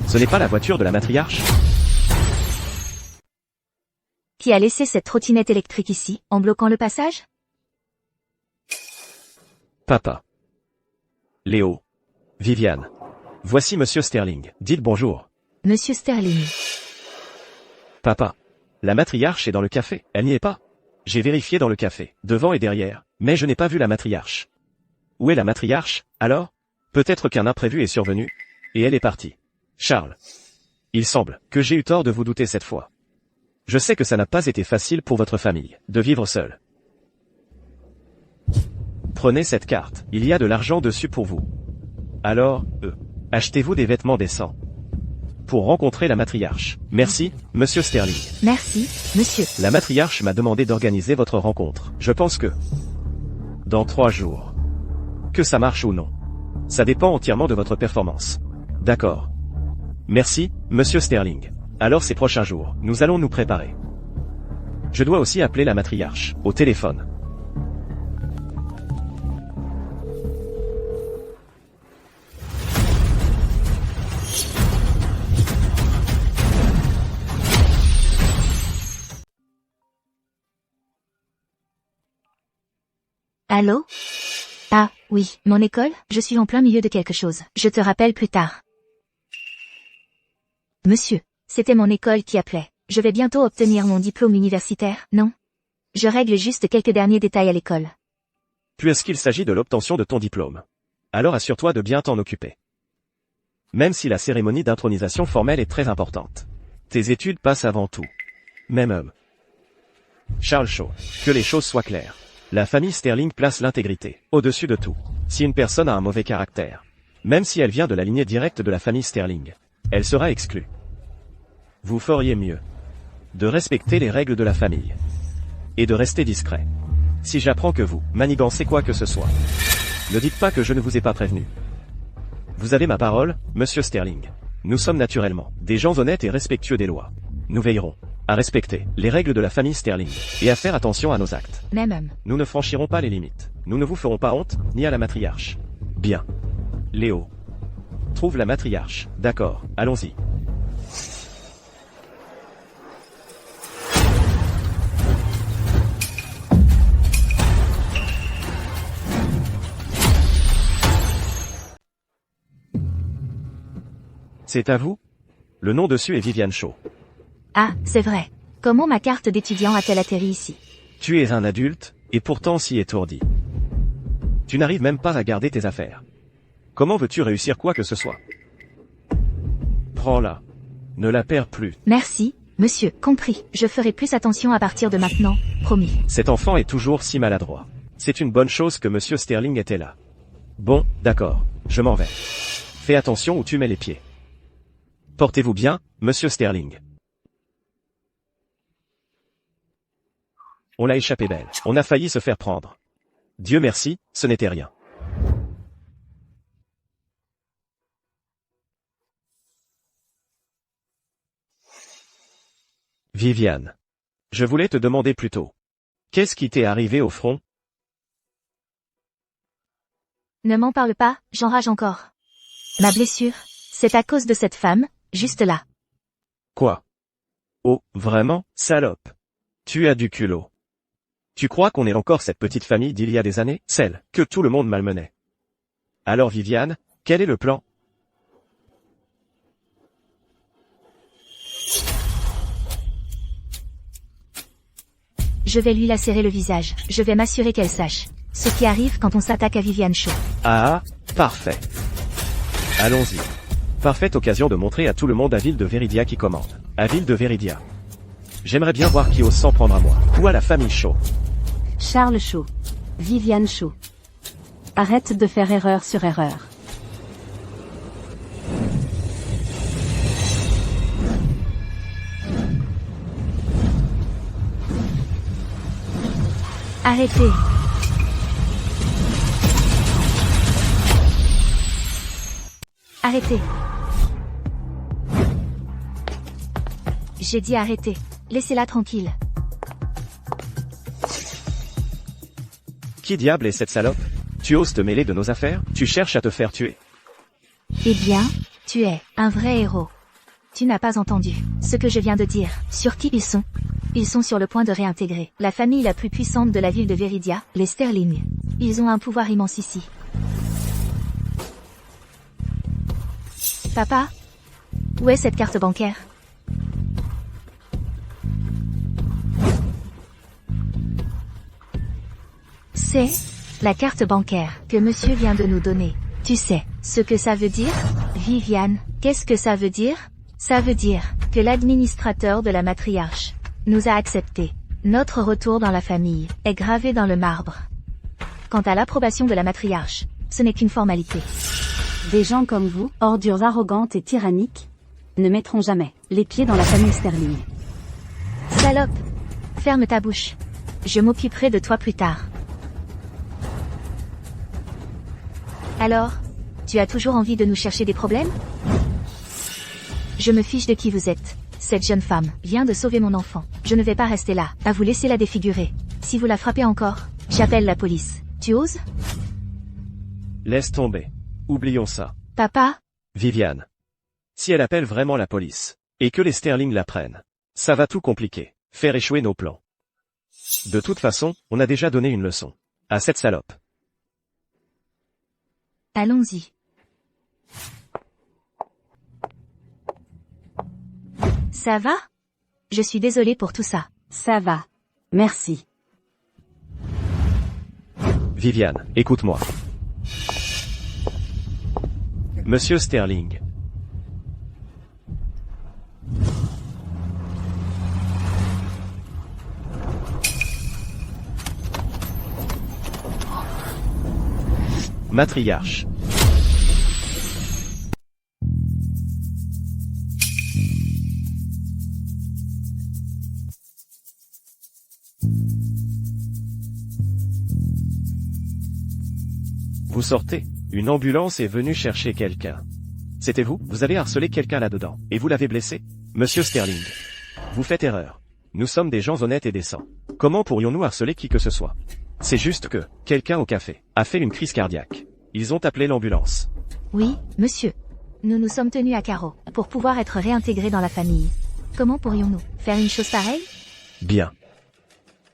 Ce n'est pas la voiture de la matriarche? Qui a laissé cette trottinette électrique ici, en bloquant le passage? Papa. Léo. Viviane. Voici Monsieur Sterling. Dites bonjour. Monsieur Sterling. Papa. La matriarche est dans le café. Elle n'y est pas. J'ai vérifié dans le café, devant et derrière, mais je n'ai pas vu la matriarche. Où est la matriarche, alors? Peut-être qu'un imprévu est survenu, et elle est partie. Charles. Il semble que j'ai eu tort de vous douter cette fois. Je sais que ça n'a pas été facile pour votre famille, de vivre seul. Prenez cette carte, il y a de l'argent dessus pour vous. Alors, achetez-vous des vêtements décents. Pour rencontrer la matriarche. Merci, Monsieur Sterling. Merci, monsieur. La matriarche m'a demandé d'organiser votre rencontre. Je pense que... dans 3 jours. Que ça marche ou non. Ça dépend entièrement de votre performance. D'accord. Merci, Monsieur Sterling. Alors ces prochains jours, nous allons nous préparer. Je dois aussi appeler la matriarche, au téléphone. Allô? Ah, oui, mon école? Je suis en plein milieu de quelque chose. Je te rappelle plus tard. Monsieur, c'était mon école qui appelait. Je vais bientôt obtenir mon diplôme universitaire, non? Je règle juste quelques derniers détails à l'école. Puisqu'il s'agit de l'obtention de ton diplôme. Alors assure-toi de bien t'en occuper. Même si la cérémonie d'intronisation formelle est très importante. Tes études passent avant tout. Même. Charles Shaw. Que les choses soient claires. La famille Sterling place l'intégrité au-dessus de tout. Si une personne a un mauvais caractère, même si elle vient de la lignée directe de la famille Sterling, elle sera exclue. Vous feriez mieux de respecter les règles de la famille et de rester discret. Si j'apprends que vous manigancez quoi que ce soit, ne dites pas que je ne vous ai pas prévenu. Vous avez ma parole, Monsieur Sterling. Nous sommes naturellement des gens honnêtes et respectueux des lois. Nous veillerons à respecter les règles de la famille Sterling et à faire attention à nos actes. Même. Nous ne franchirons pas les limites. Nous ne vous ferons pas honte, ni à la matriarche. Bien. Léo. Trouve la matriarche. D'accord, allons-y. C'est à vous? Le nom dessus est Viviane Shaw. Ah, c'est vrai. Comment ma carte d'étudiant a-t-elle atterri ici? Tu es un adulte, et pourtant si étourdi. Tu n'arrives même pas à garder tes affaires. Comment veux-tu réussir quoi que ce soit? Prends-la. Ne la perds plus. Merci, monsieur, compris. Je ferai plus attention à partir de maintenant, promis. Cet enfant est toujours si maladroit. C'est une bonne chose que Monsieur Sterling était là. Bon, d'accord, je m'en vais. Fais attention où tu mets les pieds. Portez-vous bien, Monsieur Sterling. On l'a échappé belle. On a failli se faire prendre. Dieu merci, ce n'était rien. Viviane. Je voulais te demander plus tôt. Qu'est-ce qui t'est arrivé au front? Ne m'en parle pas, j'enrage encore. Ma blessure, c'est à cause de cette femme, juste là. Quoi? Oh, vraiment, salope. Tu as du culot. Tu crois qu'on est encore cette petite famille d'il y a des années, celle que tout le monde malmenait? Alors Viviane, quel est le plan? Je vais lui lacérer le visage. Je vais m'assurer qu'elle sache ce qui arrive quand on s'attaque à Viviane Shaw. Ah, parfait. Allons-y. Parfaite occasion de montrer à tout le monde à Ville de Veridia qui commande. À Ville de Veridia. J'aimerais bien voir qui ose s'en prendre à moi. Ou à la famille Shaw. Charles Shaw. Viviane Shaw. Arrête de faire erreur sur erreur. Arrêtez. Arrêtez. J'ai dit arrêtez. Laissez-la tranquille. Qui diable est cette salope? Tu oses te mêler de nos affaires? Tu cherches à te faire tuer? Eh bien, tu es un vrai héros. Tu n'as pas entendu ce que je viens de dire. Sur qui ils sont? Ils sont sur le point de réintégrer la famille la plus puissante de la ville de Veridia, les Sterling. Ils ont un pouvoir immense ici. Papa? Où est cette carte bancaire? C'est la carte bancaire que monsieur vient de nous donner. Tu sais ce que ça veut dire? Viviane, qu'est-ce que ça veut dire? Ça veut dire que l'administrateur de la matriarche nous a accepté. Notre retour dans la famille est gravé dans le marbre. Quant à l'approbation de la matriarche, ce n'est qu'une formalité. Des gens comme vous, ordures arrogantes et tyranniques, ne mettront jamais les pieds dans la famille Sterling. Salope! Ferme ta bouche. Je m'occuperai de toi plus tard. Alors, tu as toujours envie de nous chercher des problèmes? Je me fiche de qui vous êtes. Cette jeune femme vient de sauver mon enfant. Je ne vais pas rester là, à vous laisser la défigurer. Si vous la frappez encore, j'appelle la police. Tu oses? Laisse tomber. Oublions ça. Papa? Viviane. Si elle appelle vraiment la police, et que les Sterling la prennent, ça va tout compliquer. Faire échouer nos plans. De toute façon, on a déjà donné une leçon à cette salope. Allons-y. Ça va? Je suis désolée pour tout ça. Ça va. Merci. Viviane, écoute-moi. Monsieur Sterling. Matriarche. Vous sortez. Une ambulance est venue chercher quelqu'un. C'était vous? Vous avez harcelé quelqu'un là-dedans, et vous l'avez blessé? Monsieur Sterling. Vous faites erreur. Nous sommes des gens honnêtes et décents. Comment pourrions-nous harceler qui que ce soit? C'est juste que, quelqu'un au café, a fait une crise cardiaque. Ils ont appelé l'ambulance. Oui, monsieur. Nous nous sommes tenus à carreau, pour pouvoir être réintégrés dans la famille. Comment pourrions-nous faire une chose pareille? Bien.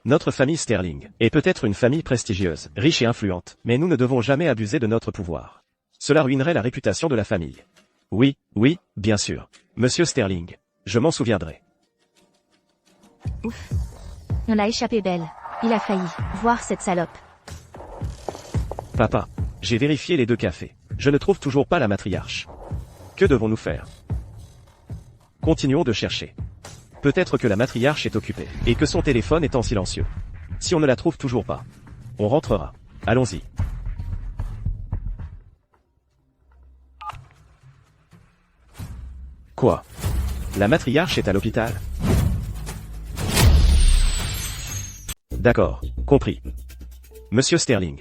Notre famille Sterling est peut-être une famille prestigieuse, riche et influente, mais nous ne devons jamais abuser de notre pouvoir. Cela ruinerait la réputation de la famille. Oui, oui, bien sûr. Monsieur Sterling. Je m'en souviendrai. Ouf. On l'a échappé belle. Il a failli voir cette salope. Papa. J'ai vérifié les deux cafés. Je ne trouve toujours pas la matriarche. Que devons-nous faire? Continuons de chercher. Peut-être que la matriarche est occupée, et que son téléphone est en silencieux. Si on ne la trouve toujours pas, on rentrera. Allons-y. Quoi? La matriarche est à l'hôpital? D'accord, compris. Monsieur Sterling.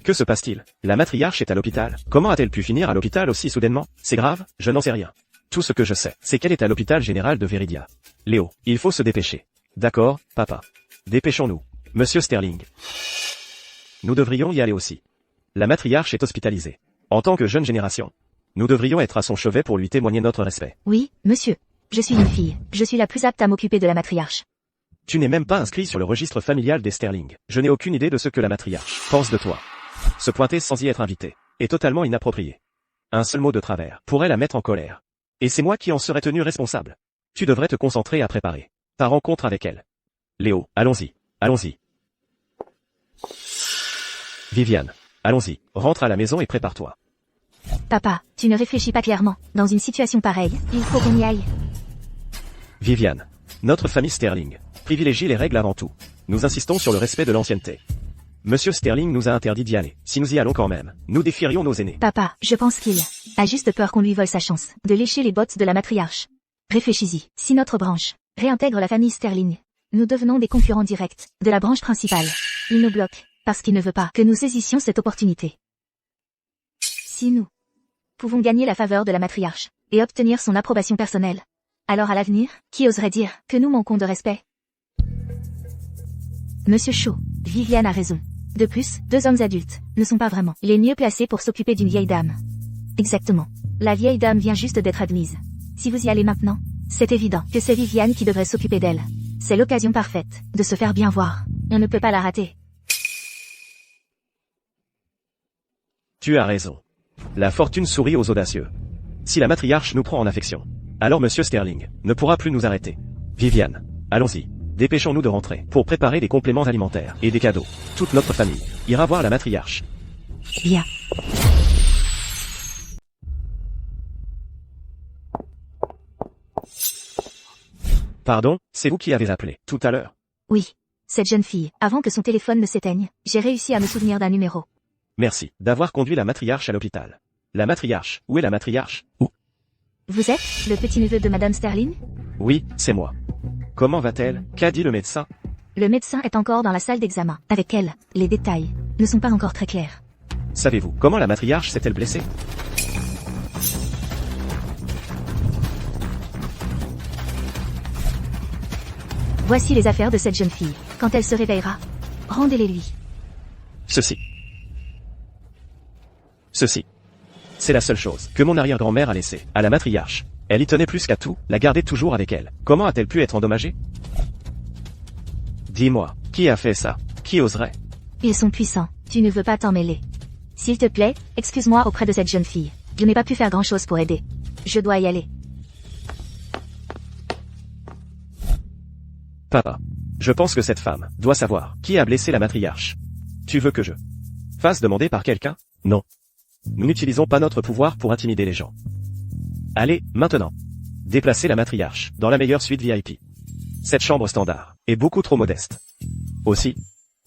Que se passe-t-il? La matriarche est à l'hôpital. Comment a-t-elle pu finir à l'hôpital aussi soudainement? C'est grave? Je n'en sais rien. Tout ce que je sais, c'est qu'elle est à l'hôpital général de Veridia. Léo, il faut se dépêcher. D'accord, papa. Dépêchons-nous. Monsieur Sterling. Nous devrions y aller aussi. La matriarche est hospitalisée. En tant que jeune génération, nous devrions être à son chevet pour lui témoigner notre respect. Oui, monsieur. Je suis une fille. Je suis la plus apte à m'occuper de la matriarche. Tu n'es même pas inscrit sur le registre familial des Sterling. Je n'ai aucune idée de ce que la matriarche pense de toi. Se pointer sans y être invité est totalement inapproprié. Un seul mot de travers pourrait la mettre en colère. Et c'est moi qui en serais tenu responsable. Tu devrais te concentrer à préparer ta rencontre avec elle. Léo, allons-y, allons-y. Viviane, allons-y, rentre à la maison et prépare-toi. Papa, tu ne réfléchis pas clairement. Dans une situation pareille, il faut qu'on y aille. Viviane, notre famille Sterling privilégie les règles avant tout. Nous insistons sur le respect de l'ancienneté. Monsieur Sterling nous a interdit d'y aller. Si nous y allons quand même, nous défierions nos aînés. Papa, je pense qu'il a juste peur qu'on lui vole sa chance de lécher les bottes de la matriarche. Réfléchis-y. Si notre branche réintègre la famille Sterling, nous devenons des concurrents directs de la branche principale. Il nous bloque parce qu'il ne veut pas que nous saisissions cette opportunité. Si nous pouvons gagner la faveur de la matriarche et obtenir son approbation personnelle, alors à l'avenir, qui oserait dire que nous manquons de respect? Monsieur Shaw, Viviane a raison. De plus, 2 hommes adultes ne sont pas vraiment les mieux placés pour s'occuper d'une vieille dame. Exactement. La vieille dame vient juste d'être admise. Si vous y allez maintenant, c'est évident que c'est Viviane qui devrait s'occuper d'elle. C'est l'occasion parfaite de se faire bien voir. On ne peut pas la rater. Tu as raison. La fortune sourit aux audacieux. Si la matriarche nous prend en affection, alors Monsieur Sterling ne pourra plus nous arrêter. Viviane, allons-y. Dépêchons-nous de rentrer pour préparer des compléments alimentaires et des cadeaux. Toute notre famille ira voir la matriarche. Bien. Pardon, c'est vous qui avez appelé tout à l'heure. Oui. Cette jeune fille, avant que son téléphone ne s'éteigne, j'ai réussi à me souvenir d'un numéro. Merci d'avoir conduit la matriarche à l'hôpital. La matriarche, où est la matriarche? Où? Vous êtes le petit-neveu de Madame Sterling? Oui, c'est moi. Comment va-t-elle? Qu'a dit le médecin? Le médecin est encore dans la salle d'examen. Avec elle, les détails ne sont pas encore très clairs. Savez-vous comment la matriarche s'est-elle blessée? Voici les affaires de cette jeune fille. Quand elle se réveillera, rendez-les lui. Ceci. C'est la seule chose que mon arrière-grand-mère a laissée à la matriarche. Elle y tenait plus qu'à tout, la gardait toujours avec elle. Comment a-t-elle pu être endommagée? Dis-moi, qui a fait ça? Qui oserait? Ils sont puissants, tu ne veux pas t'en mêler. S'il te plaît, excuse-moi auprès de cette jeune fille. Je n'ai pas pu faire grand-chose pour aider. Je dois y aller. Papa, je pense que cette femme doit savoir qui a blessé la matriarche. Tu veux que je fasse demander par quelqu'un? Non. Nous n'utilisons pas notre pouvoir pour intimider les gens. Allez, maintenant. Déplacez la matriarche dans la meilleure suite VIP. Cette chambre standard est beaucoup trop modeste. Aussi,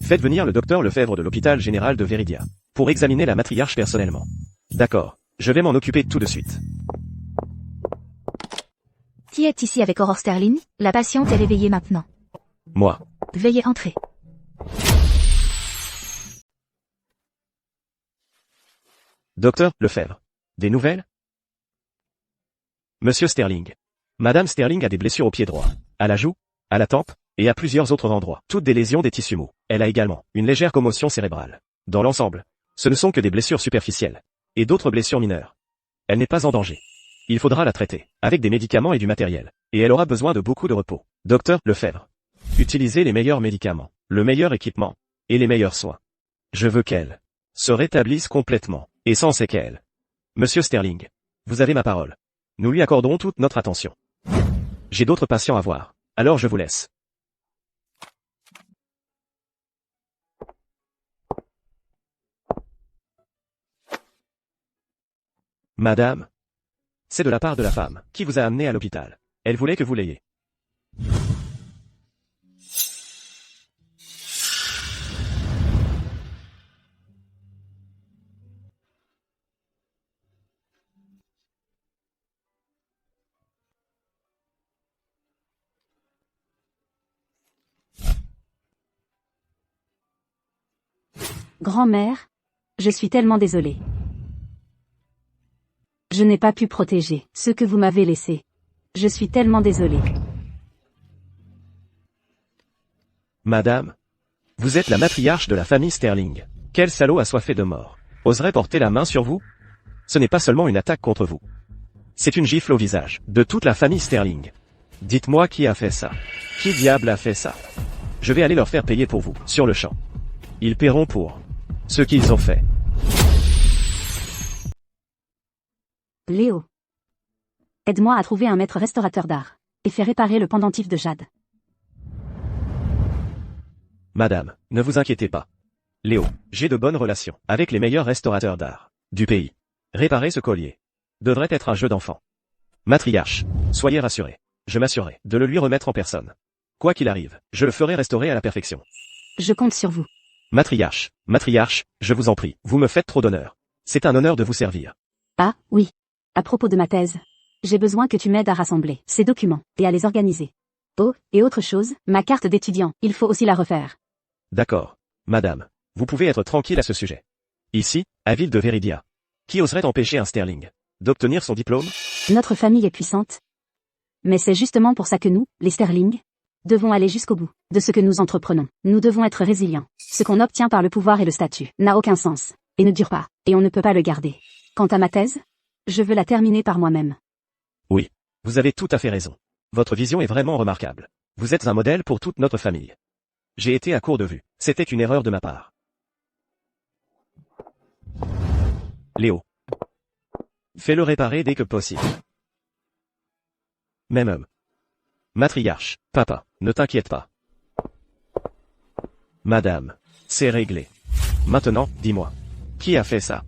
faites venir le docteur Lefebvre de l'hôpital général de Veridia pour examiner la matriarche personnellement. D'accord, je vais m'en occuper tout de suite. Qui est ici avec Aurore Sterling? La patiente est réveillée maintenant. Moi. Veuillez entrer. Docteur Lefebvre. Des nouvelles? Monsieur Sterling. Madame Sterling a des blessures au pied droit, à la joue, à la tempe, et à plusieurs autres endroits. Toutes des lésions des tissus mous. Elle a également une légère commotion cérébrale. Dans l'ensemble, ce ne sont que des blessures superficielles. Et d'autres blessures mineures. Elle n'est pas en danger. Il faudra la traiter, avec des médicaments et du matériel. Et elle aura besoin de beaucoup de repos. Docteur Lefebvre. Utilisez les meilleurs médicaments, le meilleur équipement, et les meilleurs soins. Je veux qu'elle se rétablisse complètement, et sans séquelles. Monsieur Sterling. Vous avez ma parole. Nous lui accorderons toute notre attention. J'ai d'autres patients à voir, alors je vous laisse. Madame, c'est de la part de la femme qui vous a amené à l'hôpital. Elle voulait que vous l'ayez. Grand-mère, je suis tellement désolée. Je n'ai pas pu protéger ce que vous m'avez laissé. Je suis tellement désolée. Madame, vous êtes la matriarche de la famille Sterling. Quel salaud assoiffé de mort oserait porter la main sur vous? Ce n'est pas seulement une attaque contre vous. C'est une gifle au visage de toute la famille Sterling. Dites-moi qui a fait ça. Qui diable a fait ça? Je vais aller leur faire payer pour vous, sur le champ. Ils paieront pour ce qu'ils ont fait. Léo. Aide-moi à trouver un maître restaurateur d'art. Et fais réparer le pendentif de Jade. Madame, ne vous inquiétez pas. Léo, j'ai de bonnes relations avec les meilleurs restaurateurs d'art du pays. Réparer ce collier devrait être un jeu d'enfant. Matriarche, soyez rassuré. Je m'assurerai de le lui remettre en personne. Quoi qu'il arrive, je le ferai restaurer à la perfection. Je compte sur vous. Matriarche, je vous en prie, vous me faites trop d'honneur. C'est un honneur de vous servir. Ah, oui. À propos de ma thèse. J'ai besoin que tu m'aides à rassembler ces documents et à les organiser. Oh, et autre chose, ma carte d'étudiant, il faut aussi la refaire. D'accord. Madame, vous pouvez être tranquille à ce sujet. Ici, à Ville de Viridia. Qui oserait empêcher un Sterling d'obtenir son diplôme? Notre famille est puissante. Mais c'est justement pour ça que nous, les Sterling, devons aller jusqu'au bout de ce que nous entreprenons. Nous devons être résilients. Ce qu'on obtient par le pouvoir et le statut n'a aucun sens, et ne dure pas, et on ne peut pas le garder. Quant à ma thèse, je veux la terminer par moi-même. Oui, vous avez tout à fait raison. Votre vision est vraiment remarquable. Vous êtes un modèle pour toute notre famille. J'ai été à court de vue. C'était une erreur de ma part. Léo. Fais-le réparer dès que possible. Même homme. Matriarche, papa, ne t'inquiète pas. Madame, c'est réglé. Maintenant, dis-moi. Qui a fait ça?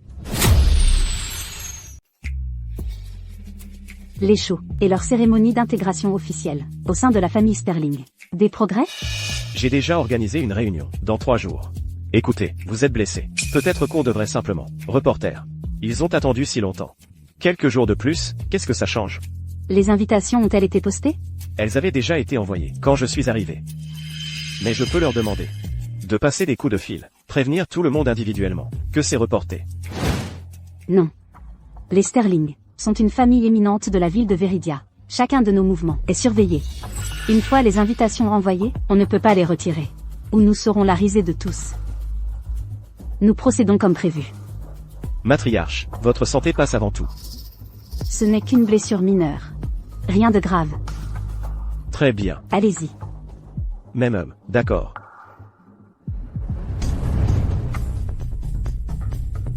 Les shows et leur cérémonie d'intégration officielle au sein de la famille Sterling. Des progrès? J'ai déjà organisé une réunion, dans 3 jours. Écoutez, vous êtes blessé. Peut-être qu'on devrait simplement. Reporter. Ils ont attendu si longtemps. Quelques jours de plus, qu'est-ce que ça change? Les invitations ont-elles été postées? Elles avaient déjà été envoyées, quand je suis arrivé. Mais je peux leur demander de passer des coups de fil, prévenir tout le monde individuellement, que c'est reporté. Non. Les Sterling sont une famille éminente de la ville de Viridia. Chacun de nos mouvements est surveillé. Une fois les invitations envoyées, on ne peut pas les retirer. Ou nous serons la risée de tous. Nous procédons comme prévu. Matriarche, votre santé passe avant tout. Ce n'est qu'une blessure mineure. Rien de grave. Très bien. Allez-y. Même homme, d'accord.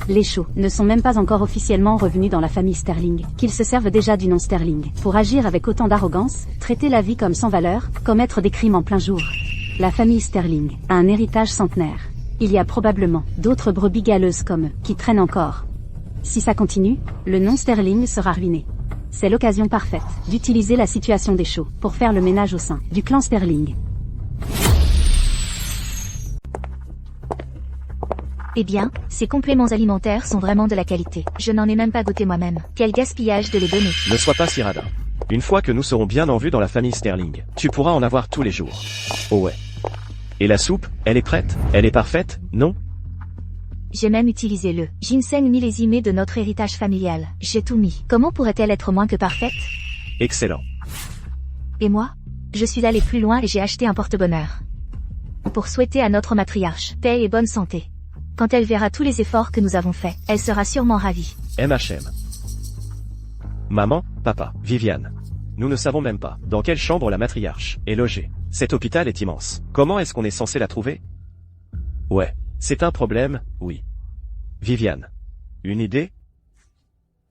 Les shows ne sont même pas encore officiellement revenus dans la famille Sterling, qu'ils se servent déjà du nom Sterling, pour agir avec autant d'arrogance, traiter la vie comme sans valeur, commettre des crimes en plein jour. La famille Sterling a un héritage centenaire. Il y a probablement d'autres brebis galeuses comme eux, qui traînent encore. Si ça continue, le nom Sterling sera ruiné. C'est l'occasion parfaite d'utiliser la situation des shows pour faire le ménage au sein du clan Sterling. Eh bien, ces compléments alimentaires sont vraiment de la qualité. Je n'en ai même pas goûté moi-même. Quel gaspillage de les donner. Ne sois pas si radin. Une fois que nous serons bien en vue dans la famille Sterling, tu pourras en avoir tous les jours. Oh ouais. Et la soupe, elle est prête? Elle est parfaite, non? J'ai même utilisé le ginseng millésimé de notre héritage familial. J'ai tout mis. Comment pourrait-elle être moins que parfaite? Excellent. Et moi? Je suis allé plus loin et j'ai acheté un porte-bonheur. Pour souhaiter à notre matriarche paix et bonne santé. Quand elle verra tous les efforts que nous avons faits, elle sera sûrement ravie. MHM. Maman, papa, Viviane. Nous ne savons même pas dans quelle chambre la matriarche est logée. Cet hôpital est immense. Comment est-ce qu'on est censé la trouver? Ouais, c'est un problème, oui. Viviane. Une idée?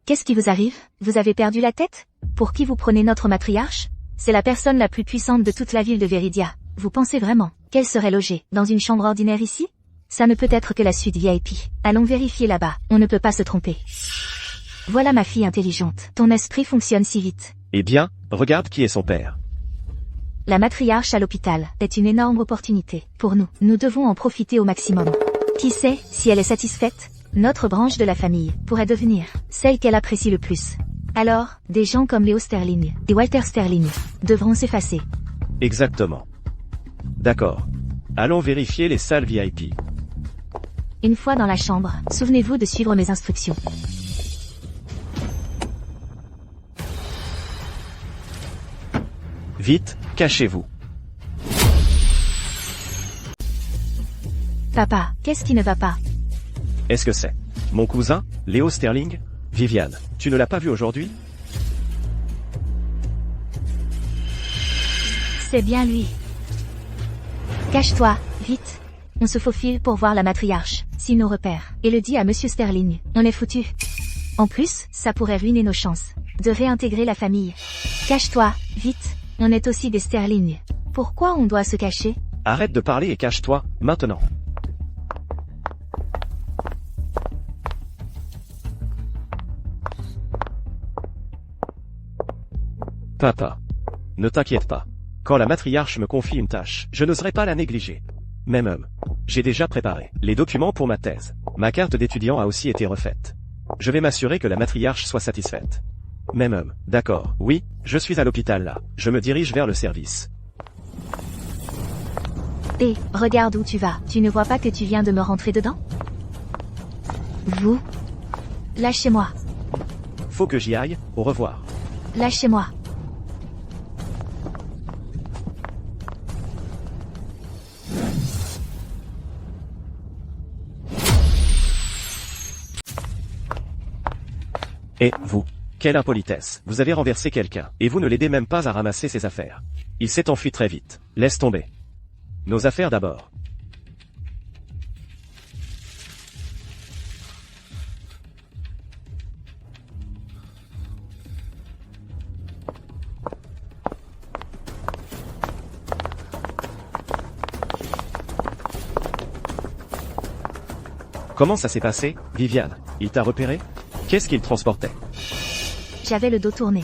Qu'est-ce qui vous arrive? Vous avez perdu la tête? Pour qui vous prenez notre matriarche? C'est la personne la plus puissante de toute la ville de Viridia. Vous pensez vraiment qu'elle serait logée dans une chambre ordinaire ici? Ça ne peut être que la suite VIP. Allons vérifier là-bas, on ne peut pas se tromper. Voilà ma fille intelligente. Ton esprit fonctionne si vite. Eh bien, regarde qui est son père. La matriarche à l'hôpital est une énorme opportunité pour nous. Nous devons en profiter au maximum. Qui sait, si elle est satisfaite, notre branche de la famille pourrait devenir celle qu'elle apprécie le plus. Alors, des gens comme Léo Sterling et Walter Sterling devront s'effacer. Exactement. D'accord. Allons vérifier les salles VIP. Une fois dans la chambre, souvenez-vous de suivre mes instructions. Vite, cachez-vous. Papa, qu'est-ce qui ne va pas? Est-ce que c'est mon cousin, Léo Sterling? Viviane, tu ne l'as pas vu aujourd'hui? C'est bien lui. Cache-toi, vite. On se faufile pour voir la matriarche, s'il nous repère, et le dit à Monsieur Sterling. On est foutu. En plus, ça pourrait ruiner nos chances de réintégrer la famille. Cache-toi, vite. On est aussi des Sterling. Pourquoi on doit se cacher? Arrête de parler et cache-toi, maintenant. Papa. Ne t'inquiète pas. Quand la matriarche me confie une tâche, je n'oserais pas la négliger. Même homme. J'ai déjà préparé les documents pour ma thèse. Ma carte d'étudiant a aussi été refaite. Je vais m'assurer que la matriarche soit satisfaite. Même homme. D'accord. Oui, je suis à l'hôpital là. Je me dirige vers le service. Hé, regarde où tu vas. Tu ne vois pas que tu viens de me rentrer dedans? Vous? Lâchez-moi. Faut que j'y aille, au revoir. Lâchez-moi. Et, vous? Quelle impolitesse. Vous avez renversé quelqu'un, et vous ne l'aidez même pas à ramasser ses affaires. Il s'est enfui très vite. Laisse tomber. Nos affaires d'abord. Comment ça s'est passé, Viviane? Il t'a repéré? Qu'est-ce qu'il transportait? J'avais le dos tourné.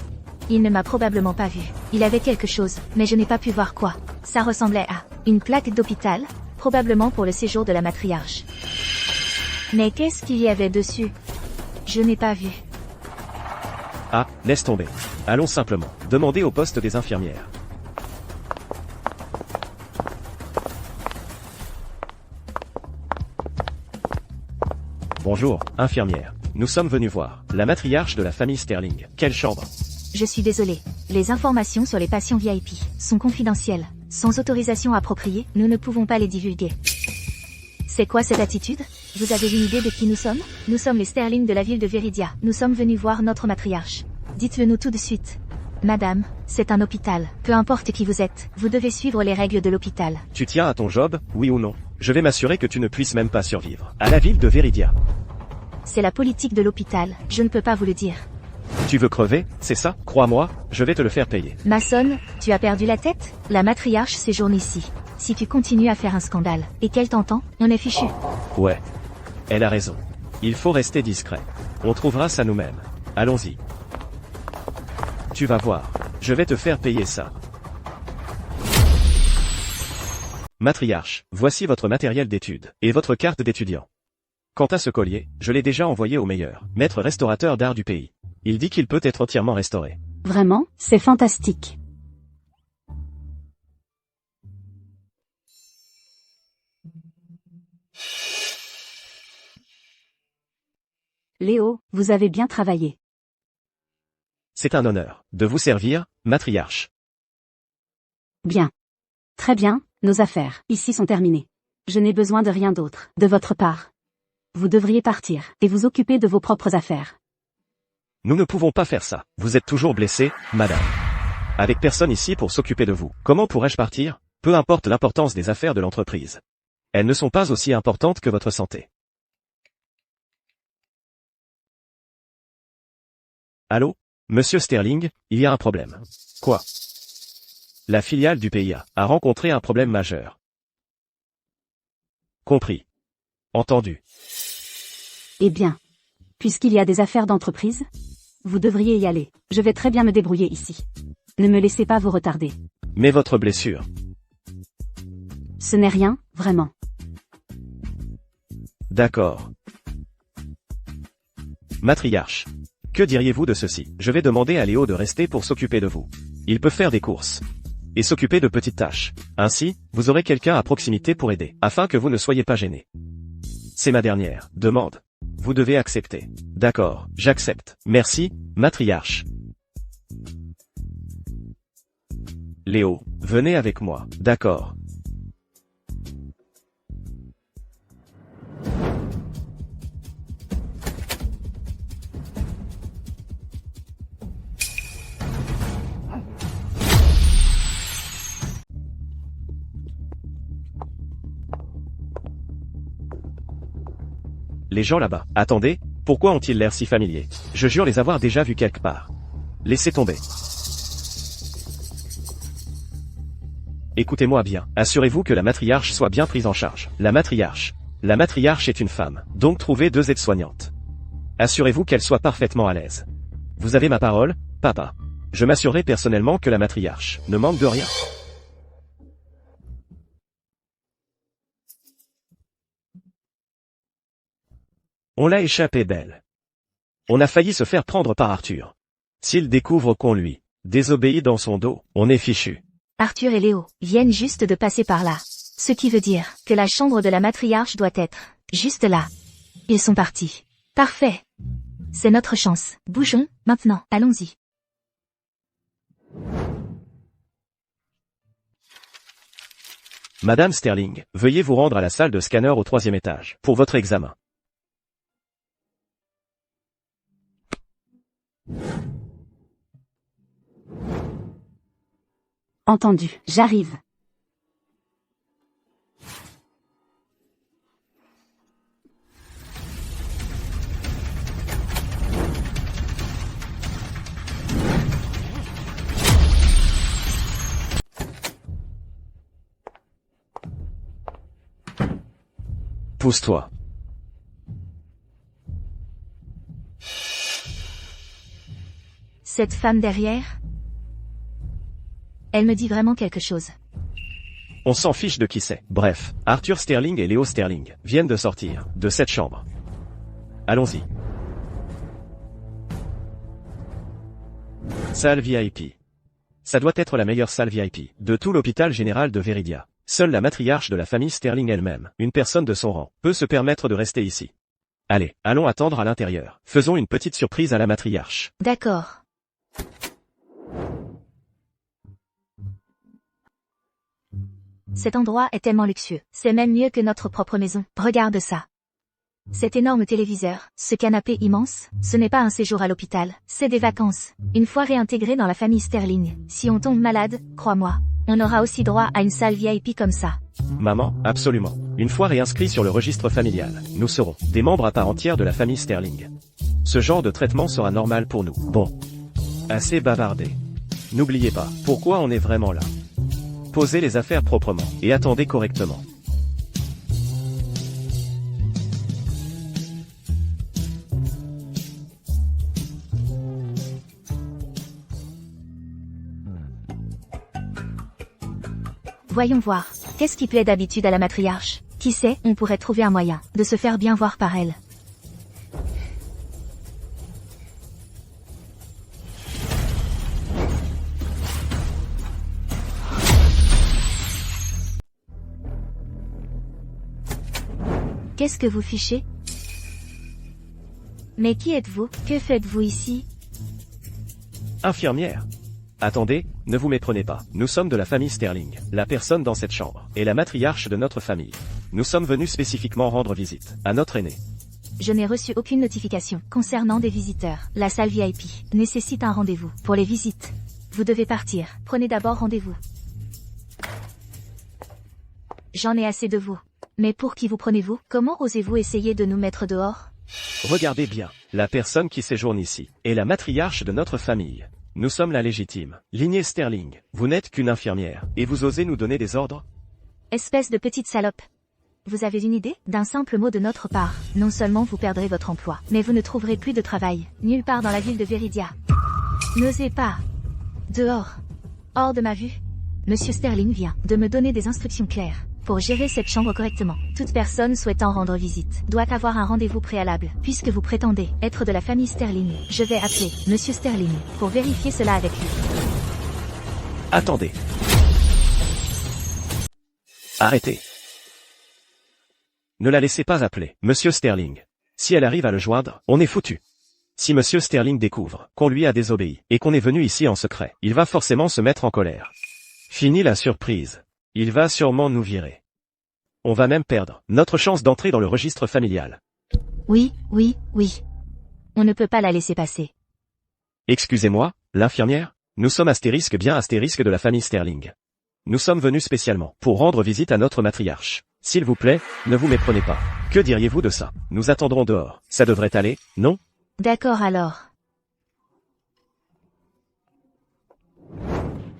Il ne m'a probablement pas vu. Il avait quelque chose, mais je n'ai pas pu voir quoi. Ça ressemblait à une plaque d'hôpital, probablement pour le séjour de la matriarche. Mais qu'est-ce qu'il y avait dessus? Je n'ai pas vu. Ah, laisse tomber. Allons simplement demander au poste des infirmières. Bonjour, infirmière. Nous sommes venus voir la matriarche de la famille Sterling. Quelle chambre? Je suis désolée. Les informations sur les patients VIP sont confidentielles. Sans autorisation appropriée, nous ne pouvons pas les divulguer. C'est quoi cette attitude? Vous avez une idée de qui nous sommes? Nous sommes les Sterling de la ville de Viridia. Nous sommes venus voir notre matriarche. Dites-le nous tout de suite. Madame, c'est un hôpital. Peu importe qui vous êtes, vous devez suivre les règles de l'hôpital. Tu tiens à ton job, oui ou non? Je vais m'assurer que tu ne puisses même pas survivre à la ville de Viridia. C'est la politique de l'hôpital, je ne peux pas vous le dire. Tu veux crever, c'est ça? Crois-moi, je vais te le faire payer. Mason, tu as perdu la tête? La matriarche séjourne ici. Si tu continues à faire un scandale, et qu'elle t'entend, on est fichu. Ouais. Elle a raison. Il faut rester discret. On trouvera ça nous-mêmes. Allons-y. Tu vas voir. Je vais te faire payer ça. Matriarche, voici votre matériel d'étude, et votre carte d'étudiant. Quant à ce collier, je l'ai déjà envoyé au meilleur maître restaurateur d'art du pays. Il dit qu'il peut être entièrement restauré. Vraiment, c'est fantastique. Léo, vous avez bien travaillé. C'est un honneur de vous servir, matriarche. Bien. Très bien, nos affaires ici sont terminées. Je n'ai besoin de rien d'autre de votre part. Vous devriez partir et vous occuper de vos propres affaires. Nous ne pouvons pas faire ça. Vous êtes toujours blessée, madame. Avec personne ici pour s'occuper de vous. Comment pourrais-je partir? Peu importe l'importance des affaires de l'entreprise. Elles ne sont pas aussi importantes que votre santé. Allô? Monsieur Sterling, il y a un problème. Quoi? La filiale du PIA a rencontré un problème majeur. Compris. Entendu. Eh bien, puisqu'il y a des affaires d'entreprise, vous devriez y aller. Je vais très bien me débrouiller ici. Ne me laissez pas vous retarder. Mais votre blessure? Ce n'est rien, vraiment. D'accord. Matriarche. Que diriez-vous de ceci? Je vais demander à Léo de rester pour s'occuper de vous. Il peut faire des courses. Et s'occuper de petites tâches. Ainsi, vous aurez quelqu'un à proximité pour aider, afin que vous ne soyez pas gêné. C'est ma dernière demande. Vous devez accepter. D'accord, j'accepte. Merci, matriarche. Léo, venez avec moi. D'accord. les gens là-bas. Attendez, pourquoi ont-ils l'air si familiers? Je jure les avoir déjà vus quelque part. Laissez tomber. Écoutez-moi bien, assurez-vous que la matriarche soit bien prise en charge. La matriarche est une femme, donc trouvez 2 aides-soignantes. Assurez-vous qu'elle soit parfaitement à l'aise. Vous avez ma parole, papa. Je m'assurerai personnellement que la matriarche ne manque de rien. On l'a échappé belle. On a failli se faire prendre par Arthur. S'il découvre qu'on lui désobéit dans son dos, on est fichu. Arthur et Léo viennent juste de passer par là. Ce qui veut dire que la chambre de la matriarche doit être juste là. Ils sont partis. Parfait. C'est notre chance. Bougeons, maintenant, allons-y. Madame Sterling, veuillez vous rendre à la salle de scanner au 3e étage, pour votre examen. Entendu, j'arrive. Pousse-toi. Cette femme derrière, elle me dit vraiment quelque chose. On s'en fiche de qui c'est. Bref, Arthur Sterling et Léo Sterling viennent de sortir de cette chambre. Allons-y. Salle VIP. Ça doit être la meilleure salle VIP de tout l'hôpital général de Veridia. Seule la matriarche de la famille Sterling elle-même, une personne de son rang, peut se permettre de rester ici. Allez, allons attendre à l'intérieur. Faisons une petite surprise à la matriarche. D'accord. Cet endroit est tellement luxueux. C'est même mieux que notre propre maison. Regarde ça. Cet énorme téléviseur, ce canapé immense, ce n'est pas un séjour à l'hôpital, c'est des vacances. Une fois réintégré dans la famille Sterling, si on tombe malade, crois-moi, on aura aussi droit à une salle VIP comme ça. Maman, absolument. Une fois réinscrits sur le registre familial, nous serons des membres à part entière de la famille Sterling. Ce genre de traitement sera normal pour nous. Bon. Assez bavardé. N'oubliez pas, pourquoi on est vraiment là. Posez les affaires proprement, et attendez correctement. Voyons voir. Qu'est-ce qui plaît d'habitude à la matriarche? Qui sait, on pourrait trouver un moyen de se faire bien voir par elle. Qu'est-ce que vous fichez? Mais qui êtes-vous? Que faites-vous ici? Infirmière. Attendez, ne vous méprenez pas. Nous sommes de la famille Sterling, la personne dans cette chambre, et la matriarche de notre famille. Nous sommes venus spécifiquement rendre visite à notre aîné. Je n'ai reçu aucune notification concernant des visiteurs. La salle VIP nécessite un rendez-vous pour les visites. Vous devez partir. Prenez d'abord rendez-vous. J'en ai assez de vous. Mais pour qui vous prenez-vous? Comment osez-vous essayer de nous mettre dehors? Regardez bien, la personne qui séjourne ici est la matriarche de notre famille. Nous sommes la légitime lignée Sterling. Vous n'êtes qu'une infirmière, et vous osez nous donner des ordres? Espèce de petite salope. Vous avez une idée? D'un simple mot de notre part, non seulement vous perdrez votre emploi, mais vous ne trouverez plus de travail, nulle part dans la ville de Veridia. N'osez pas. Dehors. Hors de ma vue. Monsieur Sterling vient de me donner des instructions claires. Pour gérer cette chambre correctement, toute personne souhaitant rendre visite doit avoir un rendez-vous préalable. Puisque vous prétendez être de la famille Sterling, je vais appeler Monsieur Sterling pour vérifier cela avec lui. Attendez. Arrêtez. Ne la laissez pas appeler Monsieur Sterling. Si elle arrive à le joindre, on est foutu. Si Monsieur Sterling découvre qu'on lui a désobéi et qu'on est venu ici en secret, il va forcément se mettre en colère. Fini la surprise. Il va sûrement nous virer. On va même perdre notre chance d'entrer dans le registre familial. Oui. On ne peut pas la laisser passer. Excusez-moi, l'infirmière? Nous sommes astérisque bien astérisque de la famille Sterling. Nous sommes venus spécialement pour rendre visite à notre matriarche. S'il vous plaît, ne vous méprenez pas. Que diriez-vous de ça? Nous attendrons dehors. Ça devrait aller, non? D'accord alors.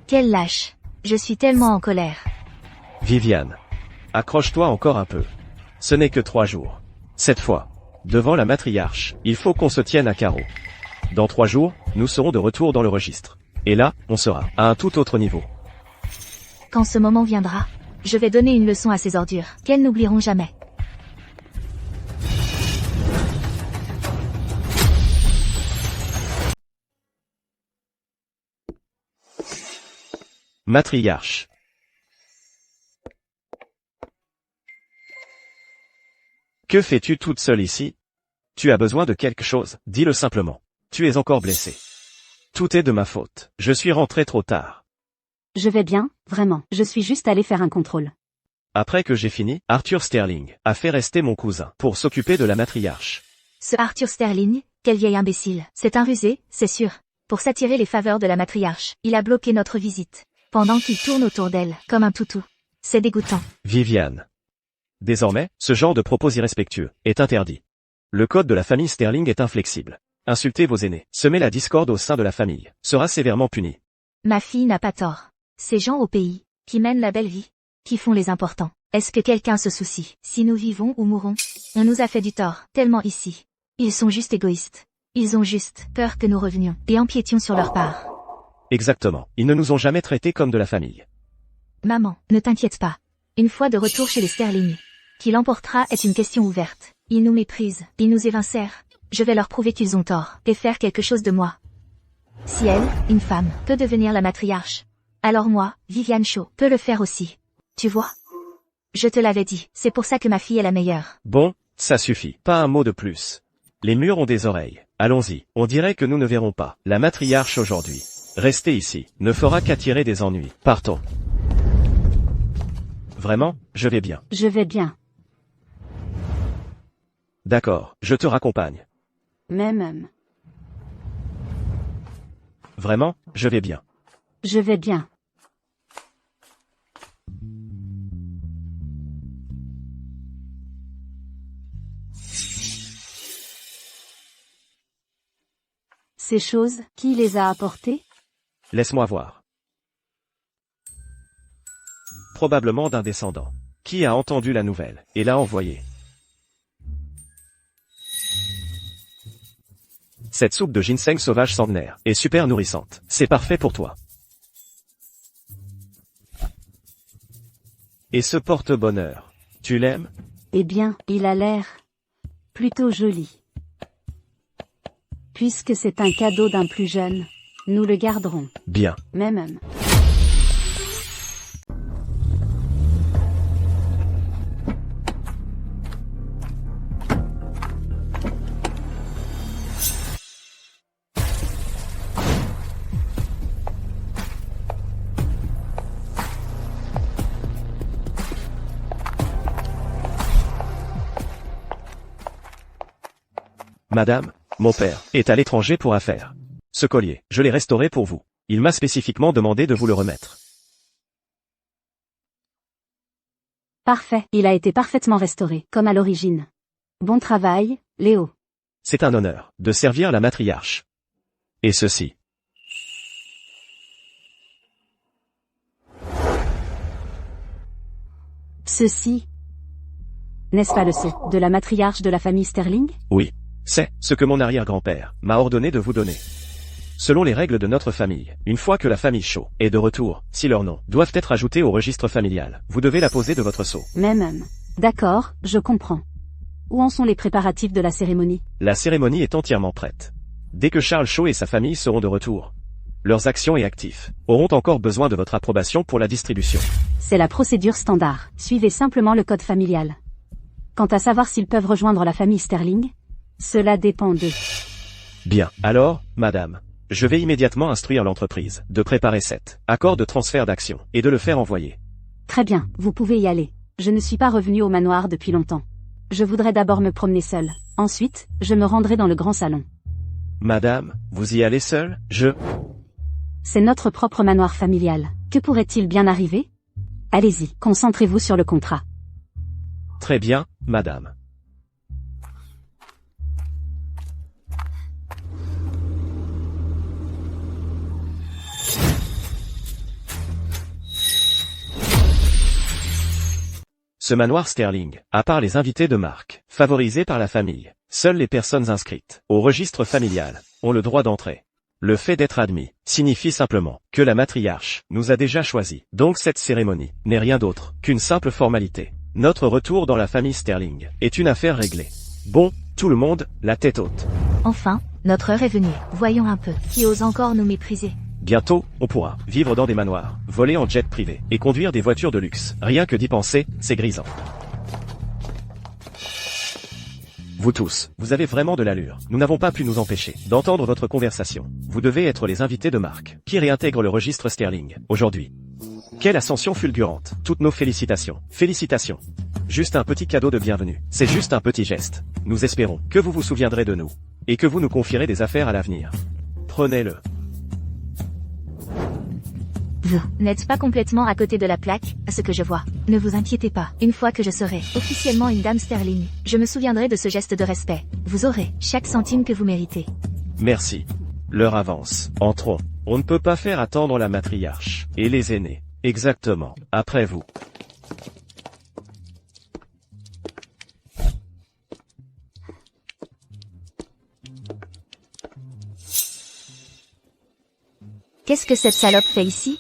Quel lâche. Je suis tellement en colère. Viviane. Accroche-toi encore un peu. Ce n'est que 3 jours. Cette fois, devant la matriarche, il faut qu'on se tienne à carreau. Dans 3 jours, nous serons de retour dans le registre. Et là, on sera à un tout autre niveau. Quand ce moment viendra, je vais donner une leçon à ces ordures, qu'elles n'oublieront jamais. Matriarche. Que fais-tu toute seule ici? Tu as besoin de quelque chose, dis-le simplement. Tu es encore blessée. Tout est de ma faute. Je suis rentré trop tard. Je vais bien, vraiment. Je suis juste allé faire un contrôle. Après que j'ai fini, Arthur Sterling a fait rester mon cousin pour s'occuper de la matriarche. Ce Arthur Sterling, quel vieil imbécile. C'est un rusé, c'est sûr. Pour s'attirer les faveurs de la matriarche, il a bloqué notre visite. Pendant qu'il tourne autour d'elle, comme un toutou. C'est dégoûtant. Viviane. Désormais, ce genre de propos irrespectueux est interdit. Le code de la famille Sterling est inflexible. Insulter vos aînés, semer la discorde au sein de la famille, sera sévèrement puni. Ma fille n'a pas tort. Ces gens au pays, qui mènent la belle vie, qui font les importants. Est-ce que quelqu'un se soucie, si nous vivons ou mourons? On nous a fait du tort, tellement ici. Ils sont juste égoïstes. Ils ont juste peur que nous revenions, et empiétions sur leur part. Exactement. Ils ne nous ont jamais traités comme de la famille. Maman, ne t'inquiète pas. Une fois de retour chez les Sterling, qui l'emportera est une question ouverte. Ils nous méprisent, ils nous évincèrent. Je vais leur prouver qu'ils ont tort, et faire quelque chose de moi. Si elle, une femme, peut devenir la matriarche, alors moi, Viviane Shaw, peut le faire aussi. Tu vois? Je te l'avais dit, c'est pour ça que ma fille est la meilleure. Bon, ça suffit. Pas un mot de plus. Les murs ont des oreilles. Allons-y. On dirait que nous ne verrons pas la matriarche aujourd'hui. Rester ici ne fera qu'attirer des ennuis. Partons. Vraiment, je vais bien. Je vais bien. D'accord, je te raccompagne. Même. Vraiment, je vais bien. Je vais bien. Ces choses, qui les a apportées? Laisse-moi voir. Probablement d'un descendant. Qui a entendu la nouvelle et l'a envoyée. Cette soupe de ginseng sauvage centenaire est super nourrissante. C'est parfait pour toi. Et ce porte-bonheur, tu l'aimes? Eh bien, il a l'air plutôt joli. Puisque c'est un cadeau d'un plus jeune, nous le garderons. Bien. Même. Madame, mon père est à l'étranger pour affaires. Ce collier, je l'ai restauré pour vous. Il m'a spécifiquement demandé de vous le remettre. Parfait, il a été parfaitement restauré, comme à l'origine. Bon travail, Léo. C'est un honneur de servir la matriarche. Et ceci. Ceci. N'est-ce pas le sceau de la matriarche de la famille Sterling? Oui. C'est ce que mon arrière-grand-père m'a ordonné de vous donner. Selon les règles de notre famille, une fois que la famille Shaw est de retour, si leurs noms doivent être ajoutés au registre familial, vous devez la poser de votre sceau. Même. D'accord, je comprends. Où en sont les préparatifs de la cérémonie? La cérémonie est entièrement prête. Dès que Charles Shaw et sa famille seront de retour, leurs actions et actifs auront encore besoin de votre approbation pour la distribution. C'est la procédure standard. Suivez simplement le code familial. Quant à savoir s'ils peuvent rejoindre la famille Sterling, cela dépend d'eux. Bien. Alors, madame, je vais immédiatement instruire l'entreprise de préparer cet accord de transfert d'actions et de le faire envoyer. Très bien, vous pouvez y aller. Je ne suis pas revenu au manoir depuis longtemps. Je voudrais d'abord me promener seul. Ensuite, je me rendrai dans le grand salon. Madame, vous y allez seule? C'est notre propre manoir familial. Que pourrait-il bien arriver? Allez-y, concentrez-vous sur le contrat. Très bien, madame. Ce manoir Sterling, à part les invités de marque, favorisés par la famille, seules les personnes inscrites au registre familial ont le droit d'entrer. Le fait d'être admis signifie simplement que la matriarche nous a déjà choisis. Donc cette cérémonie n'est rien d'autre qu'une simple formalité. Notre retour dans la famille Sterling est une affaire réglée. Bon, tout le monde, la tête haute. Enfin, notre heure est venue. Voyons un peu. Qui ose encore nous mépriser? Bientôt, on pourra vivre dans des manoirs, voler en jet privé et conduire des voitures de luxe. Rien que d'y penser, c'est grisant. Vous tous, vous avez vraiment de l'allure. Nous n'avons pas pu nous empêcher d'entendre votre conversation. Vous devez être les invités de marque qui réintègrent le registre Sterling aujourd'hui. Quelle ascension fulgurante. Toutes nos félicitations. Félicitations. Juste un petit cadeau de bienvenue. C'est juste un petit geste. Nous espérons que vous vous souviendrez de nous et que vous nous confierez des affaires à l'avenir. Prenez-le. Vous n'êtes pas complètement à côté de la plaque, à ce que je vois. Ne vous inquiétez pas. Une fois que je serai officiellement une dame Sterling, je me souviendrai de ce geste de respect. Vous aurez chaque centime que vous méritez. Merci. L'heure avance. Entrons. On ne peut pas faire attendre la matriarche et les aînés. Exactement. Après vous. Qu'est-ce que cette salope fait ici?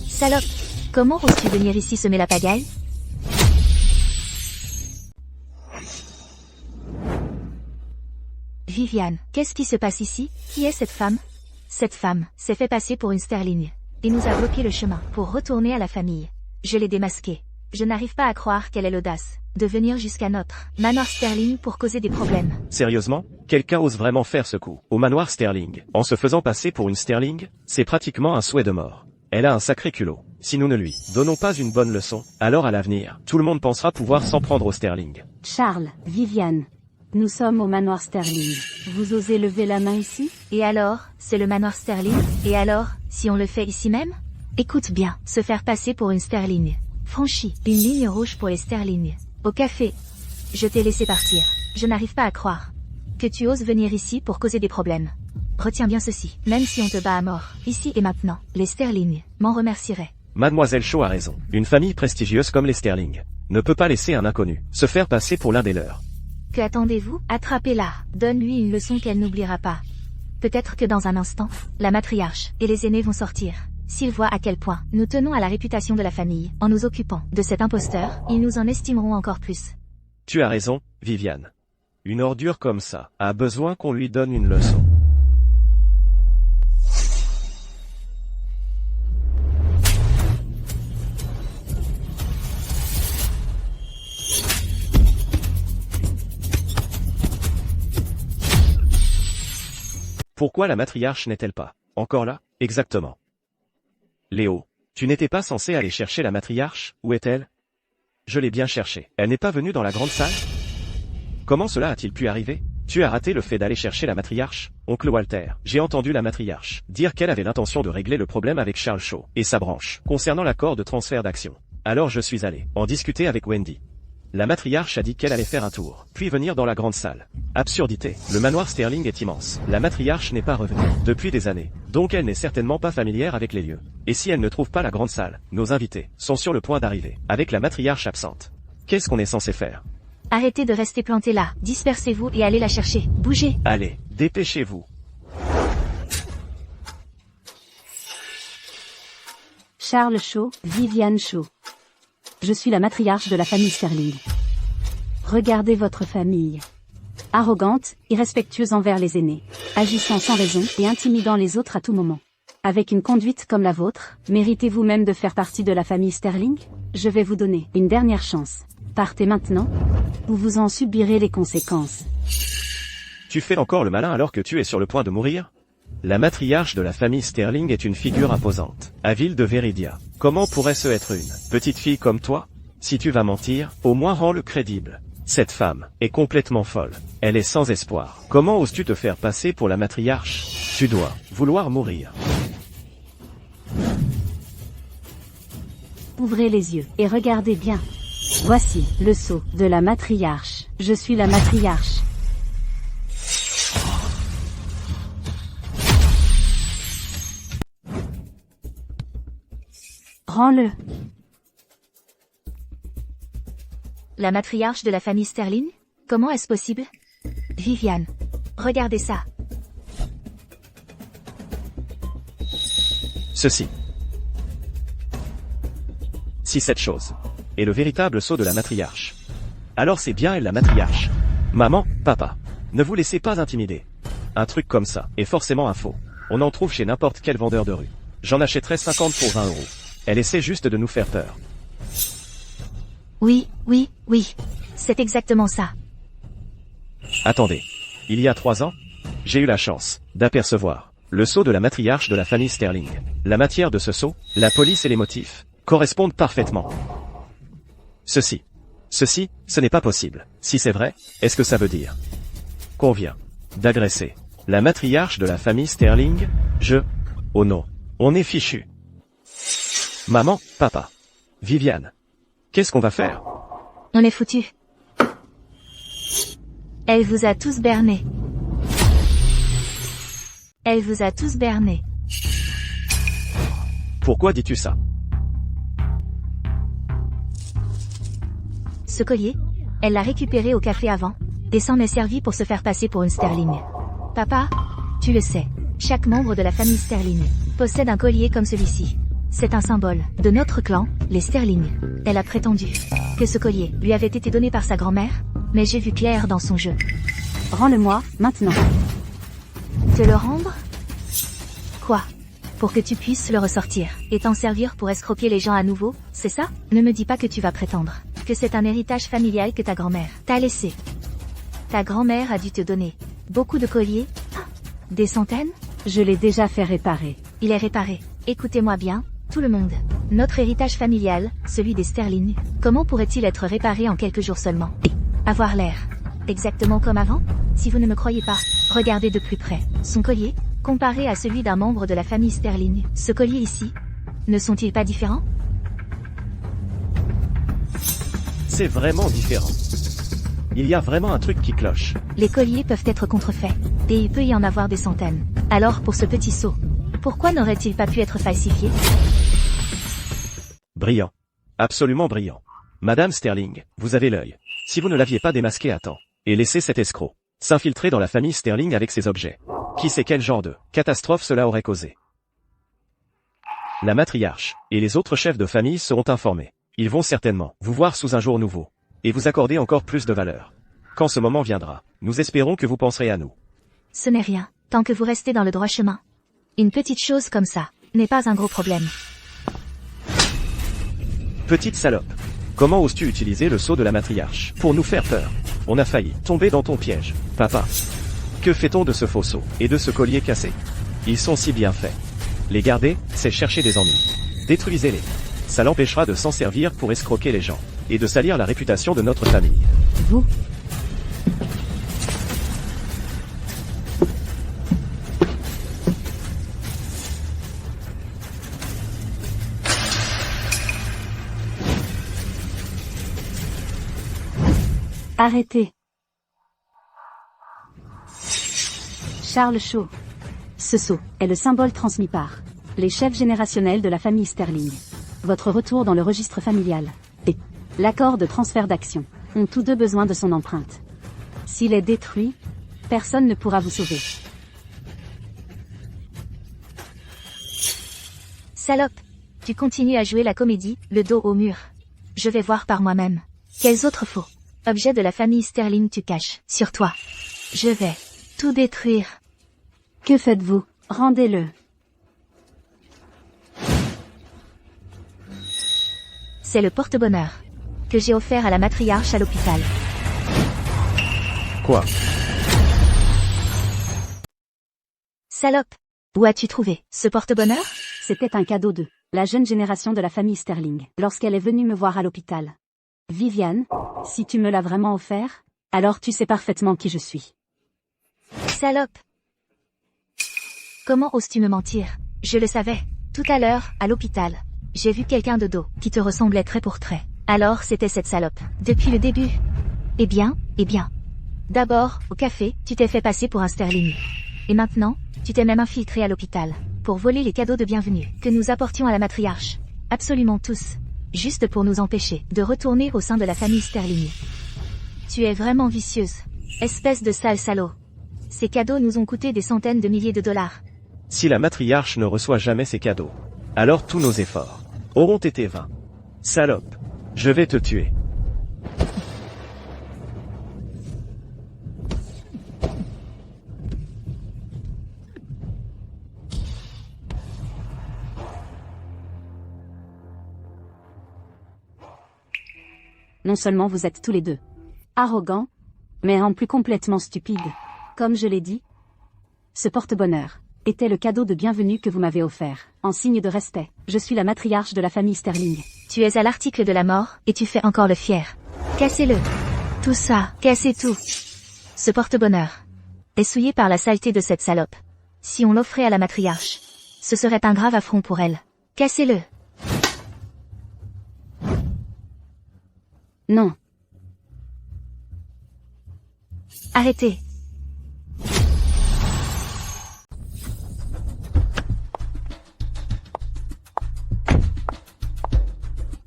Salope, comment oses-tu venir ici semer la pagaille? Viviane, qu'est-ce qui se passe ici? Qui est cette femme? Cette femme s'est fait passer pour une Sterling et nous a bloqué le chemin pour retourner à la famille. Je l'ai démasquée. Je n'arrive pas à croire qu'elle ait l'audace de venir jusqu'à notre manoir Sterling pour causer des problèmes. Sérieusement? Quelqu'un ose vraiment faire ce coup au manoir Sterling en se faisant passer pour une Sterling? C'est pratiquement un souhait de mort. Elle a un sacré culot. Si nous ne lui donnons pas une bonne leçon, alors à l'avenir, tout le monde pensera pouvoir s'en prendre au Sterling. Charles, Viviane, nous sommes au manoir Sterling. Vous osez lever la main ici? Et alors, c'est le manoir Sterling? Et alors, si on le fait ici même? Écoute bien, se faire passer pour une Sterling. Franchis une ligne rouge pour les Sterling. Au café. Je t'ai laissé partir. Je n'arrive pas à croire que tu oses venir ici pour causer des problèmes. Retiens bien ceci, même si on te bat à mort, ici et maintenant, les Sterling m'en remercieraient. Mademoiselle Shaw a raison. Une famille prestigieuse comme les Sterling ne peut pas laisser un inconnu se faire passer pour l'un des leurs. Que attendez-vous? Attrapez-la, donne-lui une leçon qu'elle n'oubliera pas. Peut-être que dans un instant, la matriarche et les aînés vont sortir. S'ils voient à quel point nous tenons à la réputation de la famille, en nous occupant de cet imposteur, ils nous en estimeront encore plus. Tu as raison, Viviane. Une ordure comme ça a besoin qu'on lui donne une leçon. Pourquoi la matriarche n'est-elle pas encore là? Exactement. Léo, tu n'étais pas censé aller chercher la matriarche? Où est-elle? Je l'ai bien cherchée. Elle n'est pas venue dans la grande salle? Comment cela a-t-il pu arriver? Tu as raté le fait d'aller chercher la matriarche? Oncle Walter, j'ai entendu la matriarche dire qu'elle avait l'intention de régler le problème avec Charles Shaw et sa branche concernant l'accord de transfert d'actions. Alors je suis allé en discuter avec Wendy. La matriarche a dit qu'elle allait faire un tour, puis venir dans la grande salle. Absurdité. Le manoir Sterling est immense. La matriarche n'est pas revenue depuis des années, donc elle n'est certainement pas familière avec les lieux. Et si elle ne trouve pas la grande salle, nos invités sont sur le point d'arriver, avec la matriarche absente. Qu'est-ce qu'on est censé faire? Arrêtez de rester plantés là, dispersez-vous et allez la chercher. Bougez. Allez, dépêchez-vous. Charles Shaw, Viviane Shaw. Je suis la matriarche de la famille Sterling. Regardez votre famille. Arrogante, irrespectueuse envers les aînés, agissant sans raison et intimidant les autres à tout moment. Avec une conduite comme la vôtre, méritez-vous même de faire partie de la famille Sterling? Je vais vous donner une dernière chance. Partez maintenant, ou vous en subirez les conséquences. Tu fais encore le malin alors que tu es sur le point de mourir? La matriarche de la famille Sterling est une figure imposante. À Ville de Veridia. Comment pourrait-ce être une petite fille comme toi? Si tu vas mentir, au moins rends-le crédible. Cette femme est complètement folle. Elle est sans espoir. Comment oses-tu te faire passer pour la matriarche? Tu dois vouloir mourir. Ouvrez les yeux et regardez bien. Voici le sceau de la matriarche. Je suis la matriarche. Rends-le. La matriarche de la famille Sterling? Comment est-ce possible? Viviane. Regardez ça. Ceci. Si cette chose est le véritable sceau de la matriarche, alors c'est bien elle la matriarche. Maman, papa, ne vous laissez pas intimider. Un truc comme ça est forcément un faux. On en trouve chez n'importe quel vendeur de rue. J'en achèterais 50 pour 20 euros. Elle essaie juste de nous faire peur. Oui. C'est exactement ça. Attendez. Il y a 3 ans, j'ai eu la chance d'apercevoir le sceau de la matriarche de la famille Sterling. La matière de ce sceau, la police et les motifs correspondent parfaitement. Ceci, ce n'est pas possible. Si c'est vrai, est-ce que ça veut dire qu'on vient d'agresser la matriarche de la famille Sterling? Oh non, on est fichu. Maman, papa, Viviane, qu'est-ce qu'on va faire? On est foutus. Elle vous a tous berné. Elle vous a tous berné. Pourquoi dis-tu ça? Ce collier, elle l'a récupéré au café avant, et s'en est servi pour se faire passer pour une Sterling. Papa, tu le sais, chaque membre de la famille Sterling possède un collier comme celui-ci. C'est un symbole de notre clan, les Sterling. Elle a prétendu que ce collier lui avait été donné par sa grand-mère, mais j'ai vu clair dans son jeu. Rends-le-moi, maintenant. Te le rendre? Quoi? Pour que tu puisses le ressortir, et t'en servir pour escroquer les gens à nouveau, c'est ça? Ne me dis pas que tu vas prétendre que c'est un héritage familial que ta grand-mère t'a laissé. Ta grand-mère a dû te donner beaucoup de colliers? Des centaines? Je l'ai déjà fait réparer. Il est réparé. Écoutez-moi bien, tout le monde. Notre héritage familial, celui des Sterling, comment pourrait-il être réparé en quelques jours seulement? Avoir l'air exactement comme avant? Si vous ne me croyez pas, regardez de plus près. Son collier, comparé à celui d'un membre de la famille Sterling, ce collier ici, ne sont-ils pas différents? C'est vraiment différent. Il y a vraiment un truc qui cloche. Les colliers peuvent être contrefaits, et il peut y en avoir des centaines. Alors pour ce petit sceau, pourquoi n'aurait-il pas pu être falsifié? Brillant. Absolument brillant. Madame Sterling, vous avez l'œil. Si vous ne l'aviez pas démasqué à temps, et laissé cet escroc s'infiltrer dans la famille Sterling avec ses objets, qui sait quel genre de catastrophe cela aurait causé? La matriarche et les autres chefs de famille seront informés. Ils vont certainement vous voir sous un jour nouveau, et vous accorder encore plus de valeur. Quand ce moment viendra, nous espérons que vous penserez à nous. Ce n'est rien, tant que vous restez dans le droit chemin. Une petite chose comme ça n'est pas un gros problème. Petite salope. Comment oses-tu utiliser le sceau de la matriarche pour nous faire peur? On a failli tomber dans ton piège. Papa. Que fait-on de ce faux sceau et de ce collier cassé? Ils sont si bien faits. Les garder, c'est chercher des ennuis. Détruisez-les. Ça l'empêchera de s'en servir pour escroquer les gens, et de salir la réputation de notre famille. Vous? Arrêtez. Charles Shaw. Ce sceau est le symbole transmis par les chefs générationnels de la famille Sterling. Votre retour dans le registre familial et l'accord de transfert d'action ont tous deux besoin de son empreinte. S'il est détruit, personne ne pourra vous sauver. Salope! Tu continues à jouer la comédie, le dos au mur. Je vais voir par moi-même. Quels autres faux objets de la famille Sterling tu caches sur toi? Je vais tout détruire. Que faites-vous? Rendez-le. C'est le porte-bonheur que j'ai offert à la matriarche à l'hôpital. Quoi? Salope! Où as-tu trouvé ce porte-bonheur? C'était un cadeau de la jeune génération de la famille Sterling, lorsqu'elle est venue me voir à l'hôpital. Viviane, si tu me l'as vraiment offert, alors tu sais parfaitement qui je suis. Salope! Comment oses-tu me mentir? Je le savais, tout à l'heure, à l'hôpital. J'ai vu quelqu'un de dos, qui te ressemblait trait pour trait. Alors c'était cette salope. Depuis le début. Eh bien. D'abord, au café, tu t'es fait passer pour un sterling. Et maintenant, tu t'es même infiltré à l'hôpital, pour voler les cadeaux de bienvenue, que nous apportions à la matriarche. Absolument tous. Juste pour nous empêcher de retourner au sein de la famille Sterling. Tu es vraiment vicieuse. Espèce de sale salaud. Ces cadeaux nous ont coûté des centaines de milliers de dollars. Si la matriarche ne reçoit jamais ces cadeaux, alors tous nos efforts auront été vains. Salope, je vais te tuer. Non seulement vous êtes tous les deux arrogants, mais en plus complètement stupides. Comme je l'ai dit, ce porte-bonheur était le cadeau de bienvenue que vous m'avez offert. En signe de respect, je suis la matriarche de la famille Sterling. Tu es à l'article de la mort, et tu fais encore le fier. Cassez-le. Tout ça, cassez tout. Ce porte-bonheur est souillé par la saleté de cette salope. Si on l'offrait à la matriarche, ce serait un grave affront pour elle. Cassez-le. Non. Arrêtez.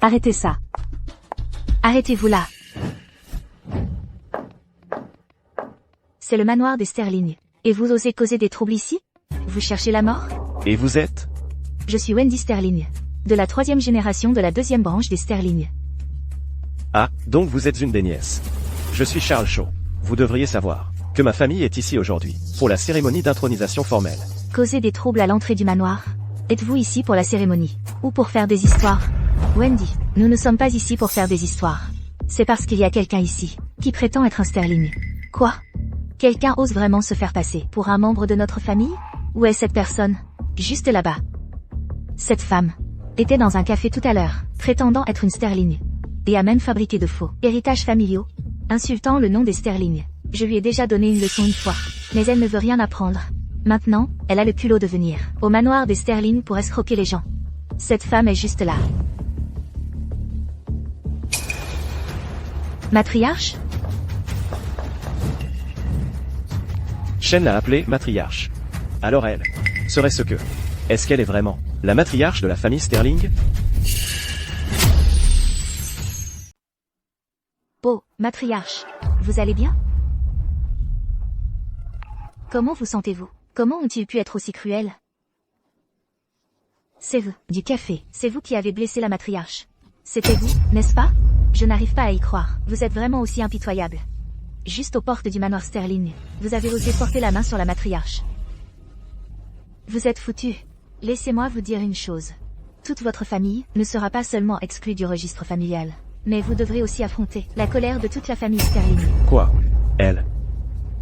Arrêtez ça. Arrêtez-vous là. C'est le manoir des Sterling. Et vous osez causer des troubles ici? Vous cherchez la mort? Et vous êtes? Je suis Wendy Sterling, de la 3e génération de la 2e branche des Sterling. Ah, donc vous êtes une des nièces. Je suis Charles Shaw. Vous devriez savoir que ma famille est ici aujourd'hui, pour la cérémonie d'intronisation formelle. Causer des troubles à l'entrée du manoir? Êtes-vous ici pour la cérémonie? Ou pour faire des histoires? Wendy, nous ne sommes pas ici pour faire des histoires. C'est parce qu'il y a quelqu'un ici, qui prétend être un Sterling. Quoi? Quelqu'un ose vraiment se faire passer pour un membre de notre famille? Où est cette personne? Juste là-bas. Cette femme était dans un café tout à l'heure, prétendant être une Sterling. Et a même fabriqué de faux héritages familiaux, insultant le nom des Sterling. Je lui ai déjà donné une leçon une fois, mais elle ne veut rien apprendre. Maintenant, elle a le culot de venir au manoir des Sterling pour escroquer les gens. Cette femme est juste là. Matriarche? Shen l'a appelée matriarche. Alors elle serait ce que? Est-ce qu'elle est vraiment la matriarche de la famille Sterling? Oh, matriarche, vous allez bien? Comment vous sentez-vous? Comment ont-ils pu être aussi cruels? C'est vous, du café, c'est vous qui avez blessé la matriarche. C'était vous, n'est-ce pas? Je n'arrive pas à y croire, vous êtes vraiment aussi impitoyable. Juste aux portes du manoir Sterling, vous avez osé porter la main sur la matriarche. Vous êtes foutus. Laissez-moi vous dire une chose. Toute votre famille ne sera pas seulement exclue du registre familial, mais vous devrez aussi affronter la colère de toute la famille Sterling. Quoi? Elle?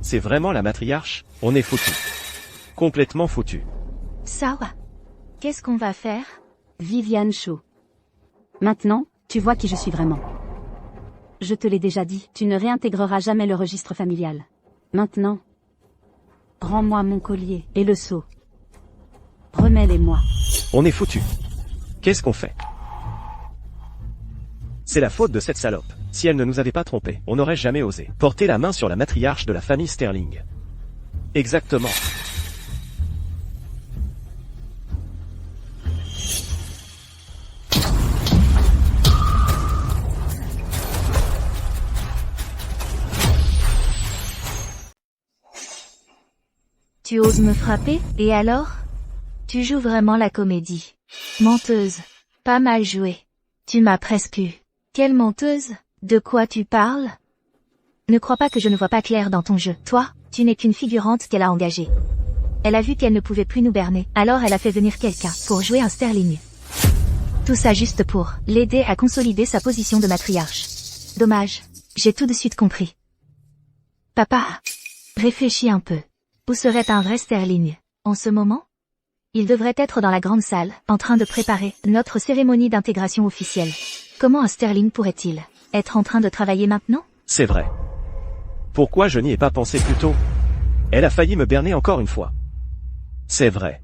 C'est vraiment la matriarche? On est foutus. Complètement foutus. Sawa. Qu'est-ce qu'on va faire? Viviane Shaw. Maintenant, tu vois qui je suis vraiment. Je te l'ai déjà dit, tu ne réintégreras jamais le registre familial. Maintenant, rends-moi mon collier et le seau. Remets-les-moi. On est foutus. Qu'est-ce qu'on fait? C'est la faute de cette salope. Si elle ne nous avait pas trompés, on n'aurait jamais osé porter la main sur la matriarche de la famille Sterling. Exactement. Tu oses me frapper, et alors? Tu joues vraiment la comédie. Menteuse. Pas mal joué. Tu m'as presque eu. Quelle menteuse? De quoi tu parles? Ne crois pas que je ne vois pas clair dans ton jeu. Toi, tu n'es qu'une figurante qu'elle a engagée. Elle a vu qu'elle ne pouvait plus nous berner, alors elle a fait venir quelqu'un pour jouer un Sterling. Tout ça juste pour l'aider à consolider sa position de matriarche. Dommage. J'ai tout de suite compris. Papa, réfléchis un peu. Où serait un vrai Sterling, en ce moment? Il devrait être dans la grande salle, en train de préparer notre cérémonie d'intégration officielle. Comment un Sterling pourrait-il être en train de travailler maintenant? C'est vrai. Pourquoi je n'y ai pas pensé plus tôt? Elle a failli me berner encore une fois. C'est vrai.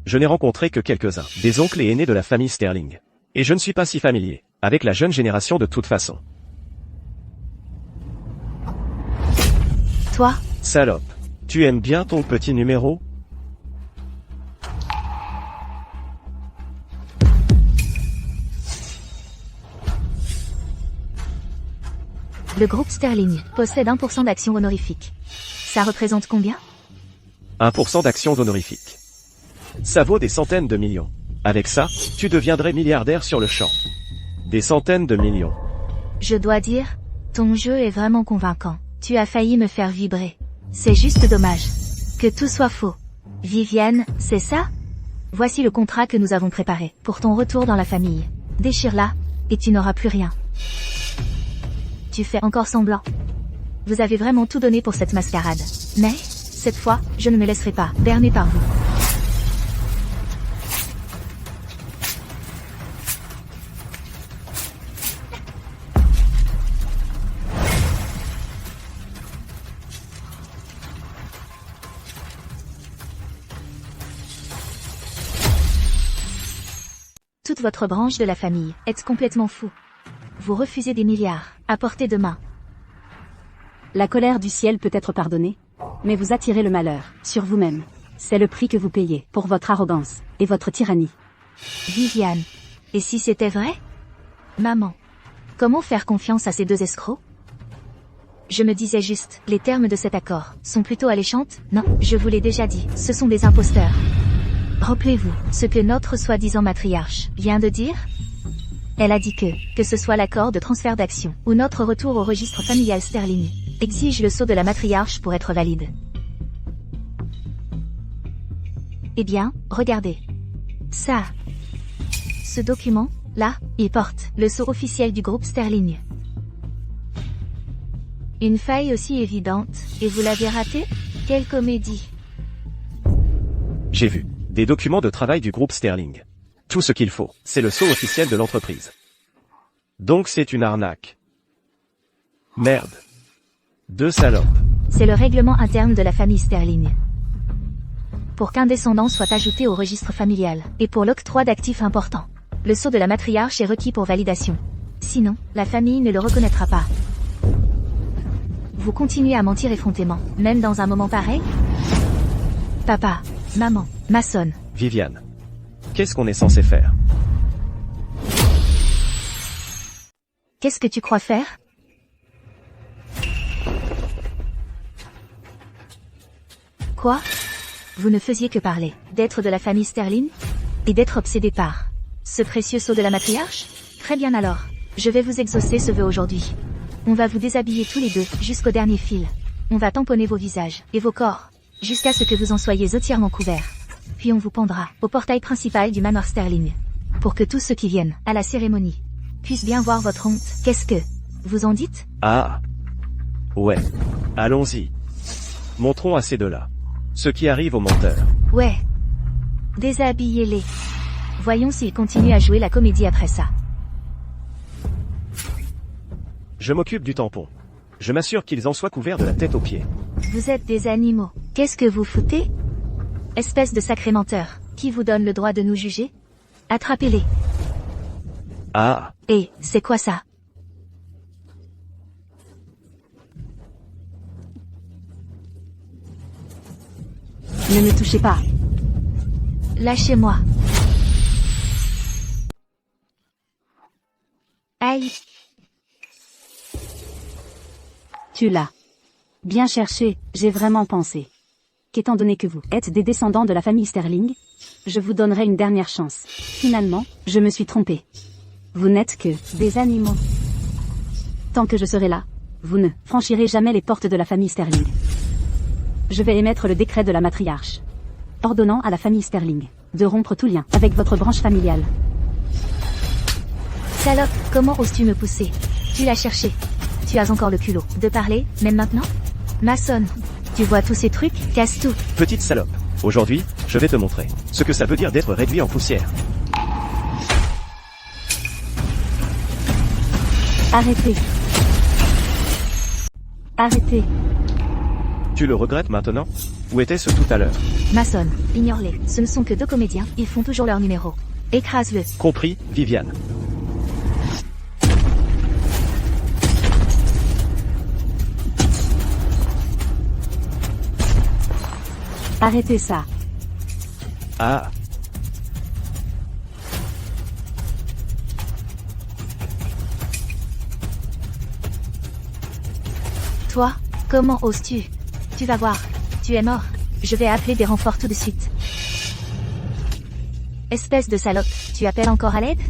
Je n'ai rencontré que quelques-uns, des oncles et aînés de la famille Sterling. Et je ne suis pas si familier avec la jeune génération de toute façon. Toi, Salope. Tu aimes bien ton petit numéro? le groupe Sterling possède 1% d'actions honorifiques. Ça représente combien? 1% d'actions honorifiques. Ça vaut des centaines de millions. Avec ça, tu deviendrais milliardaire sur le champ. Des centaines de millions. Je dois dire, ton jeu est vraiment convaincant. Tu as failli me faire vibrer. C'est juste dommage. Que tout soit faux. Viviane, c'est ça? Voici le contrat que nous avons préparé pour ton retour dans la famille. Déchire-la, et tu n'auras plus rien. Tu fais encore semblant. Vous avez vraiment tout donné pour cette mascarade. Mais, cette fois, je ne me laisserai pas berner par vous. Toute votre branche de la famille est complètement fou. Vous refusez des milliards, à portée de main. La colère du ciel peut être pardonnée, mais vous attirez le malheur sur vous-même. C'est le prix que vous payez pour votre arrogance et votre tyrannie. Viviane. Et si c'était vrai? Maman. Comment faire confiance à ces deux escrocs? Je me disais juste, les termes de cet accord sont plutôt alléchantes. Non, je vous l'ai déjà dit, ce sont des imposteurs. Rappelez-vous ce que notre soi-disant matriarche vient de dire? Elle a dit que ce soit l'accord de transfert d'actions ou notre retour au registre familial Sterling, exige le sceau de la matriarche pour être valide. Eh bien, regardez. Ça. Ce document, là, il porte le sceau officiel du groupe Sterling. Une faille aussi évidente, et vous l'avez raté? Quelle comédie! J'ai vu des documents de travail du groupe Sterling. Tout ce qu'il faut, c'est le sceau officiel de l'entreprise. Donc c'est une arnaque. Merde. Deux salopes. C'est le règlement interne de la famille Sterling. Pour qu'un descendant soit ajouté au registre familial, et pour l'octroi d'actifs importants, le sceau de la matriarche est requis pour validation. Sinon, la famille ne le reconnaîtra pas. Vous continuez à mentir effrontément, même dans un moment pareil? Papa, maman, maçonne. Viviane. Qu'est-ce qu'on est censé faire? Qu'est-ce que tu crois faire? Quoi? Vous ne faisiez que parler d'être de la famille Sterling? Et d'être obsédé par ce précieux sceau de la matriarche? Très bien alors, je vais vous exaucer ce vœu aujourd'hui. On va vous déshabiller tous les deux jusqu'au dernier fil. On va tamponner vos visages et vos corps, jusqu'à ce que vous en soyez entièrement couverts. Puis on vous pendra au portail principal du manoir Sterling, pour que tous ceux qui viennent à la cérémonie puissent bien voir votre honte. Qu'est-ce que vous en dites? Ah. Ouais. Allons-y. Montrons à ces deux-là ce qui arrive aux menteurs. Ouais. Déshabillez-les. Voyons s'ils continuent à jouer la comédie après ça. Je m'occupe du tampon. Je m'assure qu'ils en soient couverts de la tête aux pieds. Vous êtes des animaux. Qu'est-ce que vous foutez? Espèce de sacré menteur. Qui vous donne le droit de nous juger? Attrapez-les. Ah. Et, c'est quoi ça? Ne me touchez pas. Lâchez-moi. Aïe. Tu l'as bien cherché, j'ai vraiment pensé qu'étant donné que vous êtes des descendants de la famille Sterling, je vous donnerai une dernière chance. Finalement, je me suis trompé. Vous n'êtes que des animaux. Tant que je serai là, vous ne franchirez jamais les portes de la famille Sterling. Je vais émettre le décret de la matriarche, ordonnant à la famille Sterling de rompre tout lien avec votre branche familiale. Salope, comment oses-tu me pousser? Tu l'as cherché. Tu as encore le culot de parler, même maintenant? Maçonne, tu vois tous ces trucs? Casse tout. Petite salope. Aujourd'hui, je vais te montrer ce que ça veut dire d'être réduit en poussière. Arrêtez. Arrêtez. Tu le regrettes maintenant? Où était-ce tout à l'heure? Mason, ignore-les. Ce ne sont que 2 comédiens, ils font toujours leur numéro. Écrase-le. Compris, Viviane. Arrêtez ça. Ah. Toi, comment oses-tu? Tu vas voir. Tu es mort. Je vais appeler des renforts tout de suite. Espèce de salope, tu appelles encore à l'aide?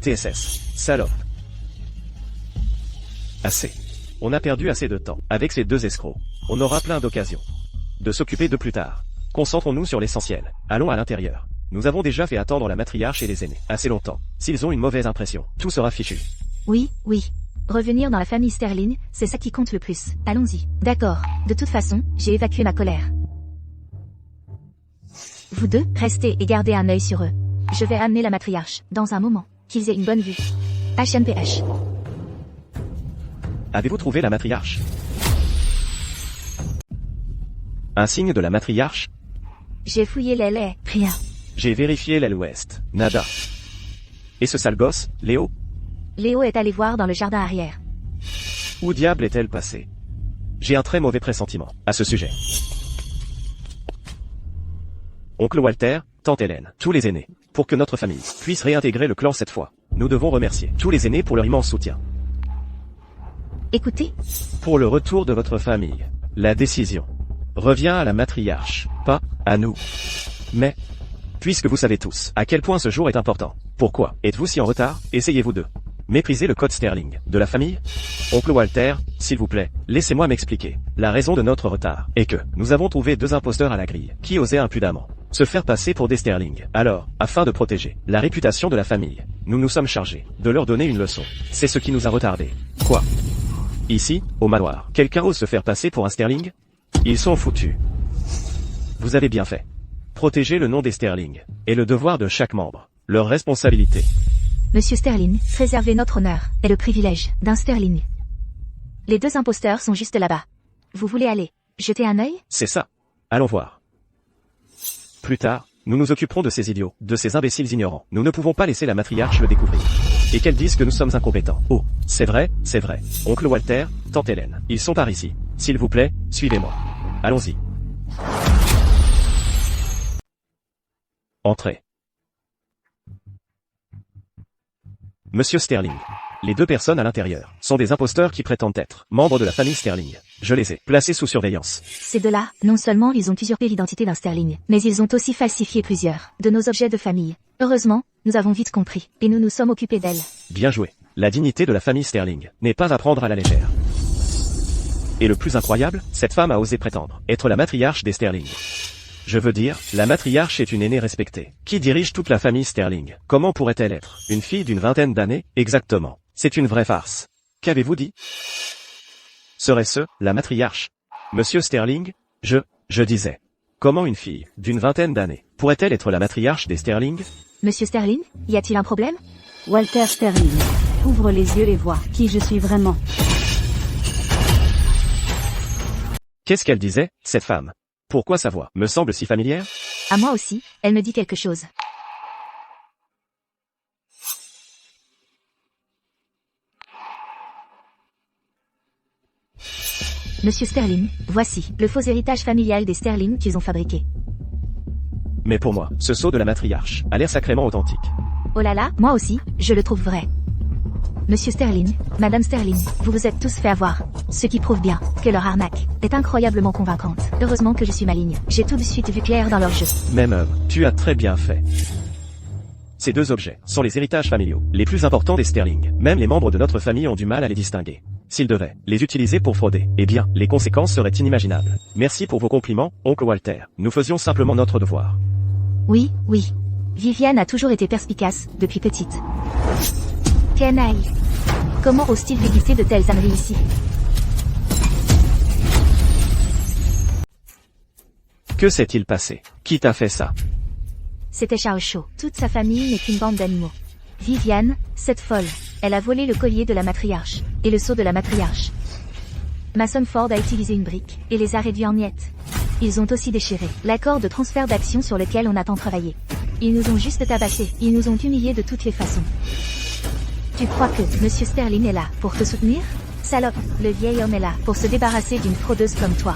TSS. Salope. Assez. On a perdu assez de temps. Avec ces 2 escrocs, on aura plein d'occasions de s'occuper de plus tard. Concentrons-nous sur l'essentiel. Allons à l'intérieur. Nous avons déjà fait attendre la matriarche et les aînés assez longtemps. S'ils ont une mauvaise impression, tout sera fichu. Oui, oui. Revenir dans la famille Sterling, c'est ça qui compte le plus. Allons-y. D'accord. De toute façon, j'ai évacué ma colère. Vous deux, restez et gardez un œil sur eux. Je vais amener la matriarche, dans un moment, qu'ils aient une bonne vue. HNPH. Avez-vous trouvé la matriarche? Un signe de la matriarche? J'ai fouillé l'aile, rien. J'ai vérifié l'aile ouest. Nada. Et ce sale gosse, Léo? Léo est allé voir dans le jardin arrière. Où diable est-elle passée? J'ai un très mauvais pressentiment à ce sujet. Oncle Walter, tante Hélène, tous les aînés, pour que notre famille puisse réintégrer le clan cette fois. Nous devons remercier tous les aînés pour leur immense soutien. Écoutez, Pour le retour de votre famille, la décision revient à la matriarche, pas à nous. Mais, puisque vous savez tous à quel point ce jour est important, pourquoi êtes-vous si en retard? Essayez-vous de mépriser le code Sterling de la famille? Oncle Walter, s'il vous plaît, laissez-moi m'expliquer. La raison de notre retard est que nous avons trouvé 2 imposteurs à la grille qui osaient impudemment se faire passer pour des Sterling. Alors, afin de protéger la réputation de la famille, nous nous sommes chargés de leur donner une leçon. C'est ce qui nous a retardés. Quoi? Ici, au manoir, quelqu'un ose se faire passer pour un Sterling? Ils sont foutus. Vous avez bien fait. Protéger le nom des Sterling est le devoir de chaque membre. Leur responsabilité. Monsieur Sterling, préserver notre honneur est le privilège d'un Sterling. Les 2 imposteurs sont juste là-bas. Vous voulez aller jeter un œil? C'est ça. Allons voir. Plus tard, nous nous occuperons de ces idiots, de ces imbéciles ignorants. Nous ne pouvons pas laisser la matriarche le découvrir. Et qu'elle dise que nous sommes incompétents. Oh, c'est vrai, c'est vrai. Oncle Walter, tante Hélène, ils sont par ici. S'il vous plaît, suivez-moi. Allons-y. Entrez. Monsieur Sterling. Les 2 personnes à l'intérieur sont des imposteurs qui prétendent être membres de la famille Sterling. Je les ai placés sous surveillance. Ces 2-là, non seulement ils ont usurpé l'identité d'un Sterling, mais ils ont aussi falsifié plusieurs de nos objets de famille. Heureusement, nous avons vite compris, et nous nous sommes occupés d'elles. Bien joué. La dignité de la famille Sterling n'est pas à prendre à la légère. Et le plus incroyable, cette femme a osé prétendre être la matriarche des Sterling. Je veux dire, la matriarche est une aînée respectée, qui dirige toute la famille Sterling. Comment pourrait-elle être une fille d'une vingtaine d'années? Exactement. C'est une vraie farce. Qu'avez-vous dit? Serait-ce la matriarche? Monsieur Sterling? Je disais. Comment une fille d'une vingtaine d'années pourrait-elle être la matriarche des Sterling? Monsieur Sterling, y a-t-il un problème? Walter Sterling. Ouvre les yeux et vois qui je suis vraiment. Qu'est-ce qu'elle disait, cette femme? Pourquoi sa voix me semble si familière? À moi aussi, elle me dit quelque chose. Monsieur Sterling, voici le faux héritage familial des Sterling qu'ils ont fabriqué. Mais pour moi, ce sceau de la matriarche a l'air sacrément authentique. Oh là là, moi aussi, je le trouve vrai. Monsieur Sterling, Madame Sterling, vous vous êtes tous fait avoir. Ce qui prouve bien que leur arnaque est incroyablement convaincante. Heureusement que je suis maligne. J'ai tout de suite vu clair dans leur jeu. Même tu as très bien fait. Ces 2 objets sont les héritages familiaux les plus importants des Sterling. Même les membres de notre famille ont du mal à les distinguer. S'ils devaient les utiliser pour frauder, eh bien, les conséquences seraient inimaginables. Merci pour vos compliments, oncle Walter. Nous faisions simplement notre devoir. Oui, oui. Viviane a toujours été perspicace, depuis petite. Canaille. Comment ose-t-il déguster de telles âneries ici? Que s'est-il passé? Qui t'a fait ça? C'était Charles Shaw. Toute sa famille n'est qu'une bande d'animaux. Viviane, cette folle, elle a volé le collier de la matriarche, et le sceau de la matriarche. Mason Ford a utilisé une brique, et les a réduits en miettes. Ils ont aussi déchiré l'accord de transfert d'actions sur lequel on a tant travaillé. Ils nous ont juste tabassés, ils nous ont humiliés de toutes les façons. Tu crois que Monsieur Sterling est là pour te soutenir? Salope, le vieil homme est là pour se débarrasser d'une fraudeuse comme toi.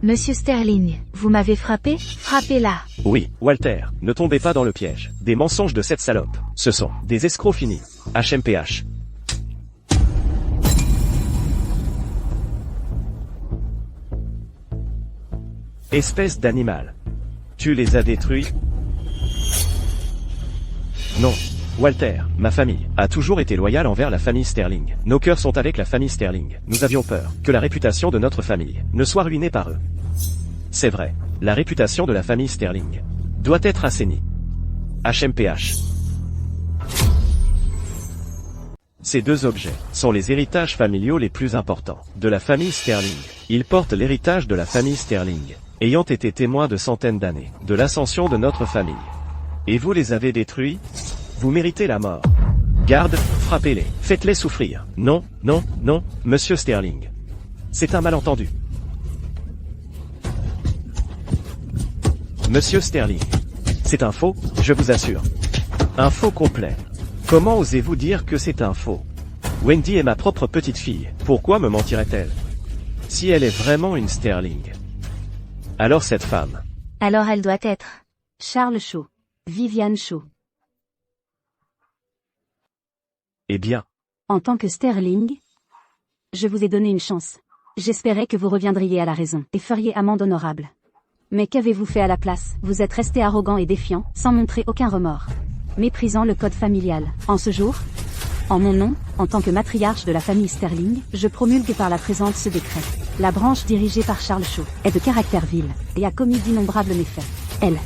Monsieur Sterling, vous m'avez frappé? Frappez-la. Oui, Walter, ne tombez pas dans le piège. Des mensonges de cette salope. Ce sont des escrocs finis. HMPH. Espèce d'animal. Tu les as détruits? Non. Walter, ma famille, a toujours été loyale envers la famille Sterling. Nos cœurs sont avec la famille Sterling. Nous avions peur que la réputation de notre famille ne soit ruinée par eux. C'est vrai, la réputation de la famille Sterling doit être assainie. HMPH. Ces deux objets sont les héritages familiaux les plus importants de la famille Sterling. Ils portent l'héritage de la famille Sterling, ayant été témoins de centaines d'années de l'ascension de notre famille. Et vous les avez détruits? Vous méritez la mort. Garde, frappez-les, faites-les souffrir. Non, non, non, Monsieur Sterling. C'est un malentendu. Monsieur Sterling. C'est un faux, je vous assure. Un faux complet. Comment osez-vous dire que c'est un faux? Wendy est ma propre petite fille, pourquoi me mentirait-elle? Si elle est vraiment une Sterling. Alors cette femme. Alors elle doit être. Charles Shaw. Viviane Shaw. Eh bien. En tant que Sterling, je vous ai donné une chance. J'espérais que vous reviendriez à la raison et feriez amende honorable. Mais qu'avez-vous fait à la place? Vous êtes resté arrogant et défiant, sans montrer aucun remords. Méprisant le code familial. En ce jour, en mon nom, en tant que matriarche de la famille Sterling, je promulgue par la présente ce décret. La branche dirigée par Charles Shaw est de caractère vil et a commis d'innombrables méfaits. Elle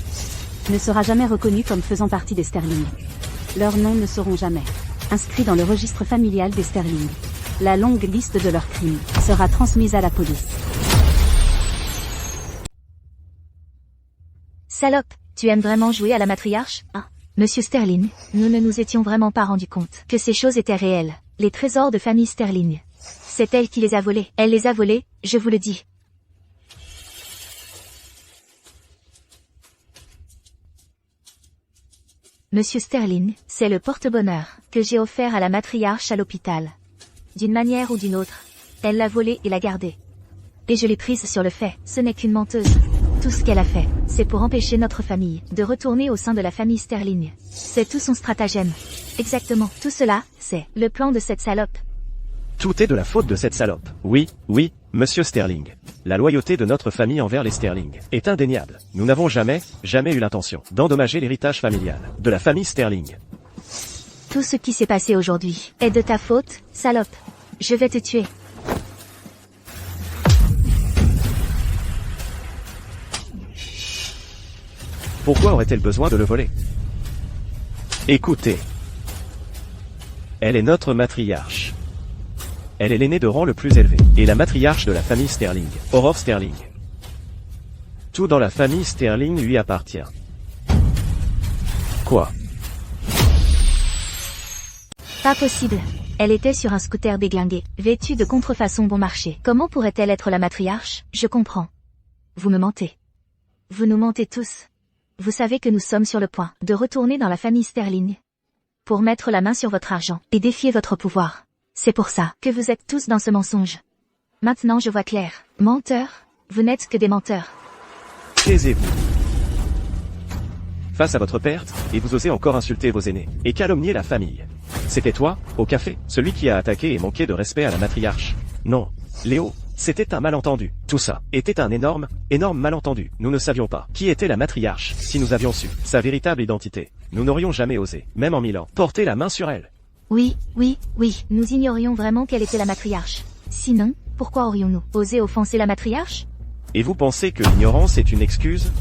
ne sera jamais reconnue comme faisant partie des Sterling. Leurs noms ne seront jamais inscrits dans le registre familial des Sterling. La longue liste de leurs crimes sera transmise à la police. Salope, tu aimes vraiment jouer à la matriarche? Ah. Monsieur Sterling, nous ne nous étions vraiment pas rendus compte que ces choses étaient réelles. Les trésors de famille Sterling. C'est elle qui les a volés. Elle les a volés, je vous le dis. Monsieur Sterling, c'est le porte-bonheur que j'ai offert à la matriarche à l'hôpital. D'une manière ou d'une autre, elle l'a volé et l'a gardé. Et je l'ai prise sur le fait, ce n'est qu'une menteuse. Tout ce qu'elle a fait, c'est pour empêcher notre famille de retourner au sein de la famille Sterling. C'est tout son stratagème. Exactement, tout cela, c'est le plan de cette salope. Tout est de la faute de cette salope. Oui, oui, Monsieur Sterling. La loyauté de notre famille envers les Sterling est indéniable. Nous n'avons jamais eu l'intention d'endommager l'héritage familial de la famille Sterling. Tout ce qui s'est passé aujourd'hui est de ta faute, salope. Je vais te tuer. Pourquoi aurait-elle besoin de le voler? Écoutez. Elle est notre matriarche. Elle est l'aînée de rang le plus élevé, et la matriarche de la famille Sterling, Aurore Sterling. Tout dans la famille Sterling lui appartient. Quoi? Pas possible. Elle était sur un scooter déglingué, vêtue de contrefaçon bon marché. Comment pourrait-elle être la matriarche? Je comprends. Vous me mentez. Vous nous mentez tous. Vous savez que nous sommes sur le point de retourner dans la famille Sterling pour mettre la main sur votre argent et défier votre pouvoir. C'est pour ça que vous êtes tous dans ce mensonge. Maintenant je vois clair. Menteurs, vous n'êtes que des menteurs. Taisez-vous. Face à votre perte, et vous osez encore insulter vos aînés, et calomnier la famille. C'était toi, au café, celui qui a attaqué et manqué de respect à la matriarche. Non, Léo, c'était un malentendu. Tout ça était un énorme malentendu. Nous ne savions pas qui était la matriarche. Si nous avions su sa véritable identité, nous n'aurions jamais osé, même en Milan, porter la main sur elle. Oui, nous ignorions vraiment quelle était la matriarche. Sinon, pourquoi aurions-nous osé offenser la matriarche? Et vous pensez que l'ignorance est une excuse?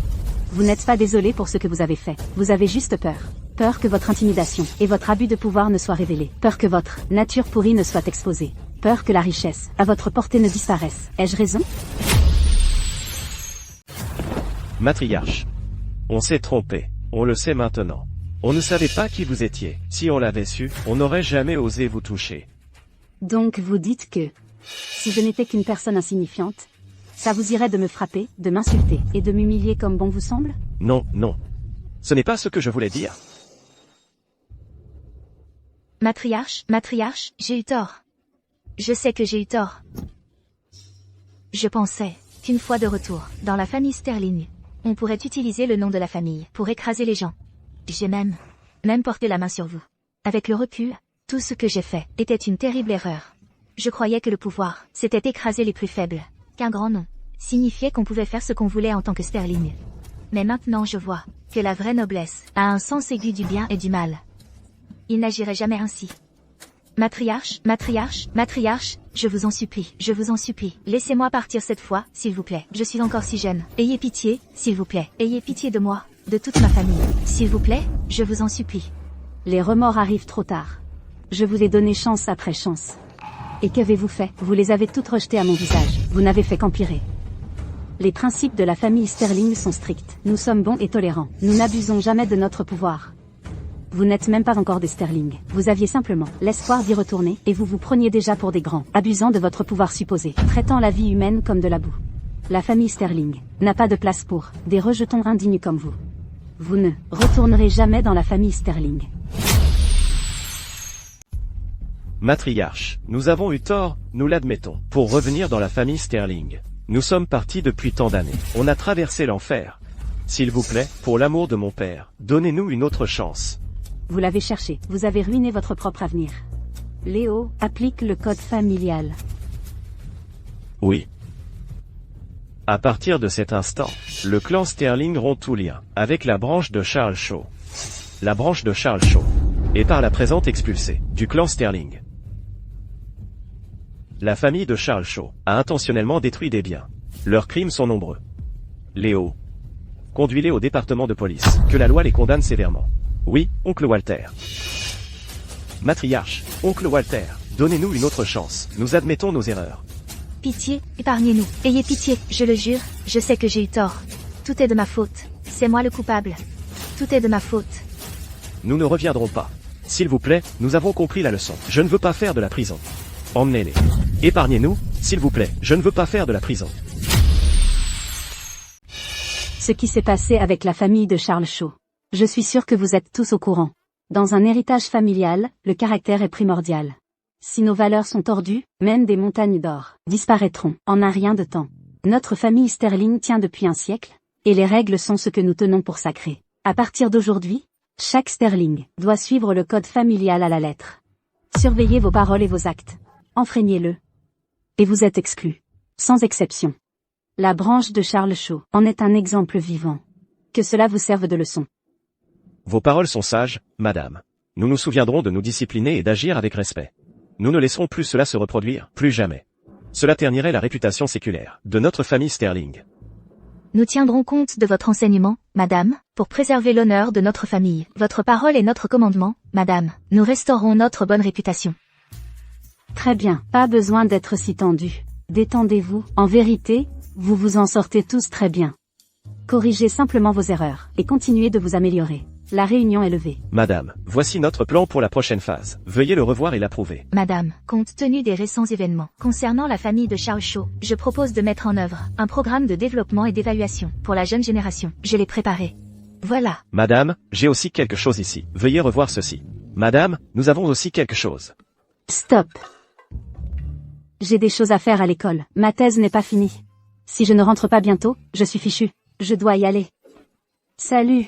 Vous n'êtes pas désolé pour ce que vous avez fait. Vous avez juste peur. Peur que votre intimidation et votre abus de pouvoir ne soient révélés. Peur que votre nature pourrie ne soit exposée. Peur que la richesse à votre portée ne disparaisse. Ai-je raison? Matriarche. On s'est trompé. On le sait maintenant. On ne savait pas qui vous étiez. Si on l'avait su, on n'aurait jamais osé vous toucher. Donc vous dites que, si je n'étais qu'une personne insignifiante, ça vous irait de me frapper, de m'insulter, et de m'humilier comme bon vous semble? Non, non. Ce n'est pas ce que je voulais dire. Matriarche, j'ai eu tort. Je sais que j'ai eu tort. Je pensais qu'une fois de retour dans la famille Sterling, on pourrait utiliser le nom de la famille pour écraser les gens. J'ai même porté la main sur vous. Avec le recul, tout ce que j'ai fait était une terrible erreur. Je croyais que le pouvoir, c'était écraser les plus faibles, qu'un grand nom signifiait qu'on pouvait faire ce qu'on voulait en tant que Sterling. Mais maintenant je vois que la vraie noblesse a un sens aigu du bien et du mal. Il n'agirait jamais ainsi. Matriarche, je vous en supplie, laissez-moi partir cette fois, s'il vous plaît. Je suis encore si jeune. Ayez pitié, s'il vous plaît. Ayez pitié de moi, de toute ma famille. S'il vous plaît, je vous en supplie. Les remords arrivent trop tard. Je vous ai donné chance après chance. Et qu'avez-vous fait? Vous les avez toutes rejetées à mon visage. Vous n'avez fait qu'empirer. Les principes de la famille Sterling sont stricts. Nous sommes bons et tolérants. Nous n'abusons jamais de notre pouvoir. Vous n'êtes même pas encore des Sterling. Vous aviez simplement l'espoir d'y retourner, et vous vous preniez déjà pour des grands, abusant de votre pouvoir supposé, traitant la vie humaine comme de la boue. La famille Sterling n'a pas de place pour des rejetons indignes comme vous. Vous ne retournerez jamais dans la famille Sterling. Matriarche, nous avons eu tort, nous l'admettons. Pour revenir dans la famille Sterling, nous sommes partis depuis tant d'années. On a traversé l'enfer. S'il vous plaît, pour l'amour de mon père, donnez-nous une autre chance. Vous l'avez cherché, vous avez ruiné votre propre avenir. Léo, applique le code familial. Oui. À partir de cet instant, le clan Sterling rompt tout lien avec la branche de Charles Shaw. La branche de Charles Shaw est par la présente expulsée du clan Sterling. La famille de Charles Shaw a intentionnellement détruit des biens. Leurs crimes sont nombreux. Léo, conduis-les au département de police, que la loi les condamne sévèrement. Oui, oncle Walter. Matriarche, oncle Walter, donnez-nous une autre chance, nous admettons nos erreurs. Pitié, épargnez-nous, ayez pitié, je le jure, je sais que j'ai eu tort. Tout est de ma faute, c'est moi le coupable. Tout est de ma faute. Nous ne reviendrons pas. S'il vous plaît, nous avons compris la leçon. Je ne veux pas faire de la prison. Emmenez-les. Épargnez-nous, s'il vous plaît, je ne veux pas faire de la prison. Ce qui s'est passé avec la famille de Charles Shaw. Je suis sûr que vous êtes tous au courant. Dans un héritage familial, le caractère est primordial. Si nos valeurs sont tordues, même des montagnes d'or disparaîtront en un rien de temps. Notre famille Sterling tient depuis un siècle, et les règles sont ce que nous tenons pour sacré. À partir d'aujourd'hui, chaque Sterling doit suivre le code familial à la lettre. Surveillez vos paroles et vos actes. Enfreignez-le. Et vous êtes exclus. Sans exception. La branche de Charles Shaw en est un exemple vivant. Que cela vous serve de leçon. Vos paroles sont sages, madame. Nous nous souviendrons de nous discipliner et d'agir avec respect. Nous ne laisserons plus cela se reproduire, plus jamais. Cela ternirait la réputation séculaire de notre famille Sterling. Nous tiendrons compte de votre enseignement, madame, pour préserver l'honneur de notre famille. Votre parole est notre commandement, madame. Nous restaurons notre bonne réputation. Très bien, pas besoin d'être si tendu. Détendez-vous, en vérité, vous vous en sortez tous très bien. Corrigez simplement vos erreurs, et continuez de vous améliorer. La réunion est levée. Madame, voici notre plan pour la prochaine phase. Veuillez le revoir et l'approuver. Madame, compte tenu des récents événements concernant la famille de Charles Shaw, je propose de mettre en œuvre un programme de développement et d'évaluation pour la jeune génération. Je l'ai préparé. Voilà. Madame, j'ai aussi quelque chose ici. Veuillez revoir ceci. Madame, nous avons aussi quelque chose. Stop. J'ai des choses à faire à l'école. Ma thèse n'est pas finie. Si je ne rentre pas bientôt, je suis fichu. Je dois y aller. Salut.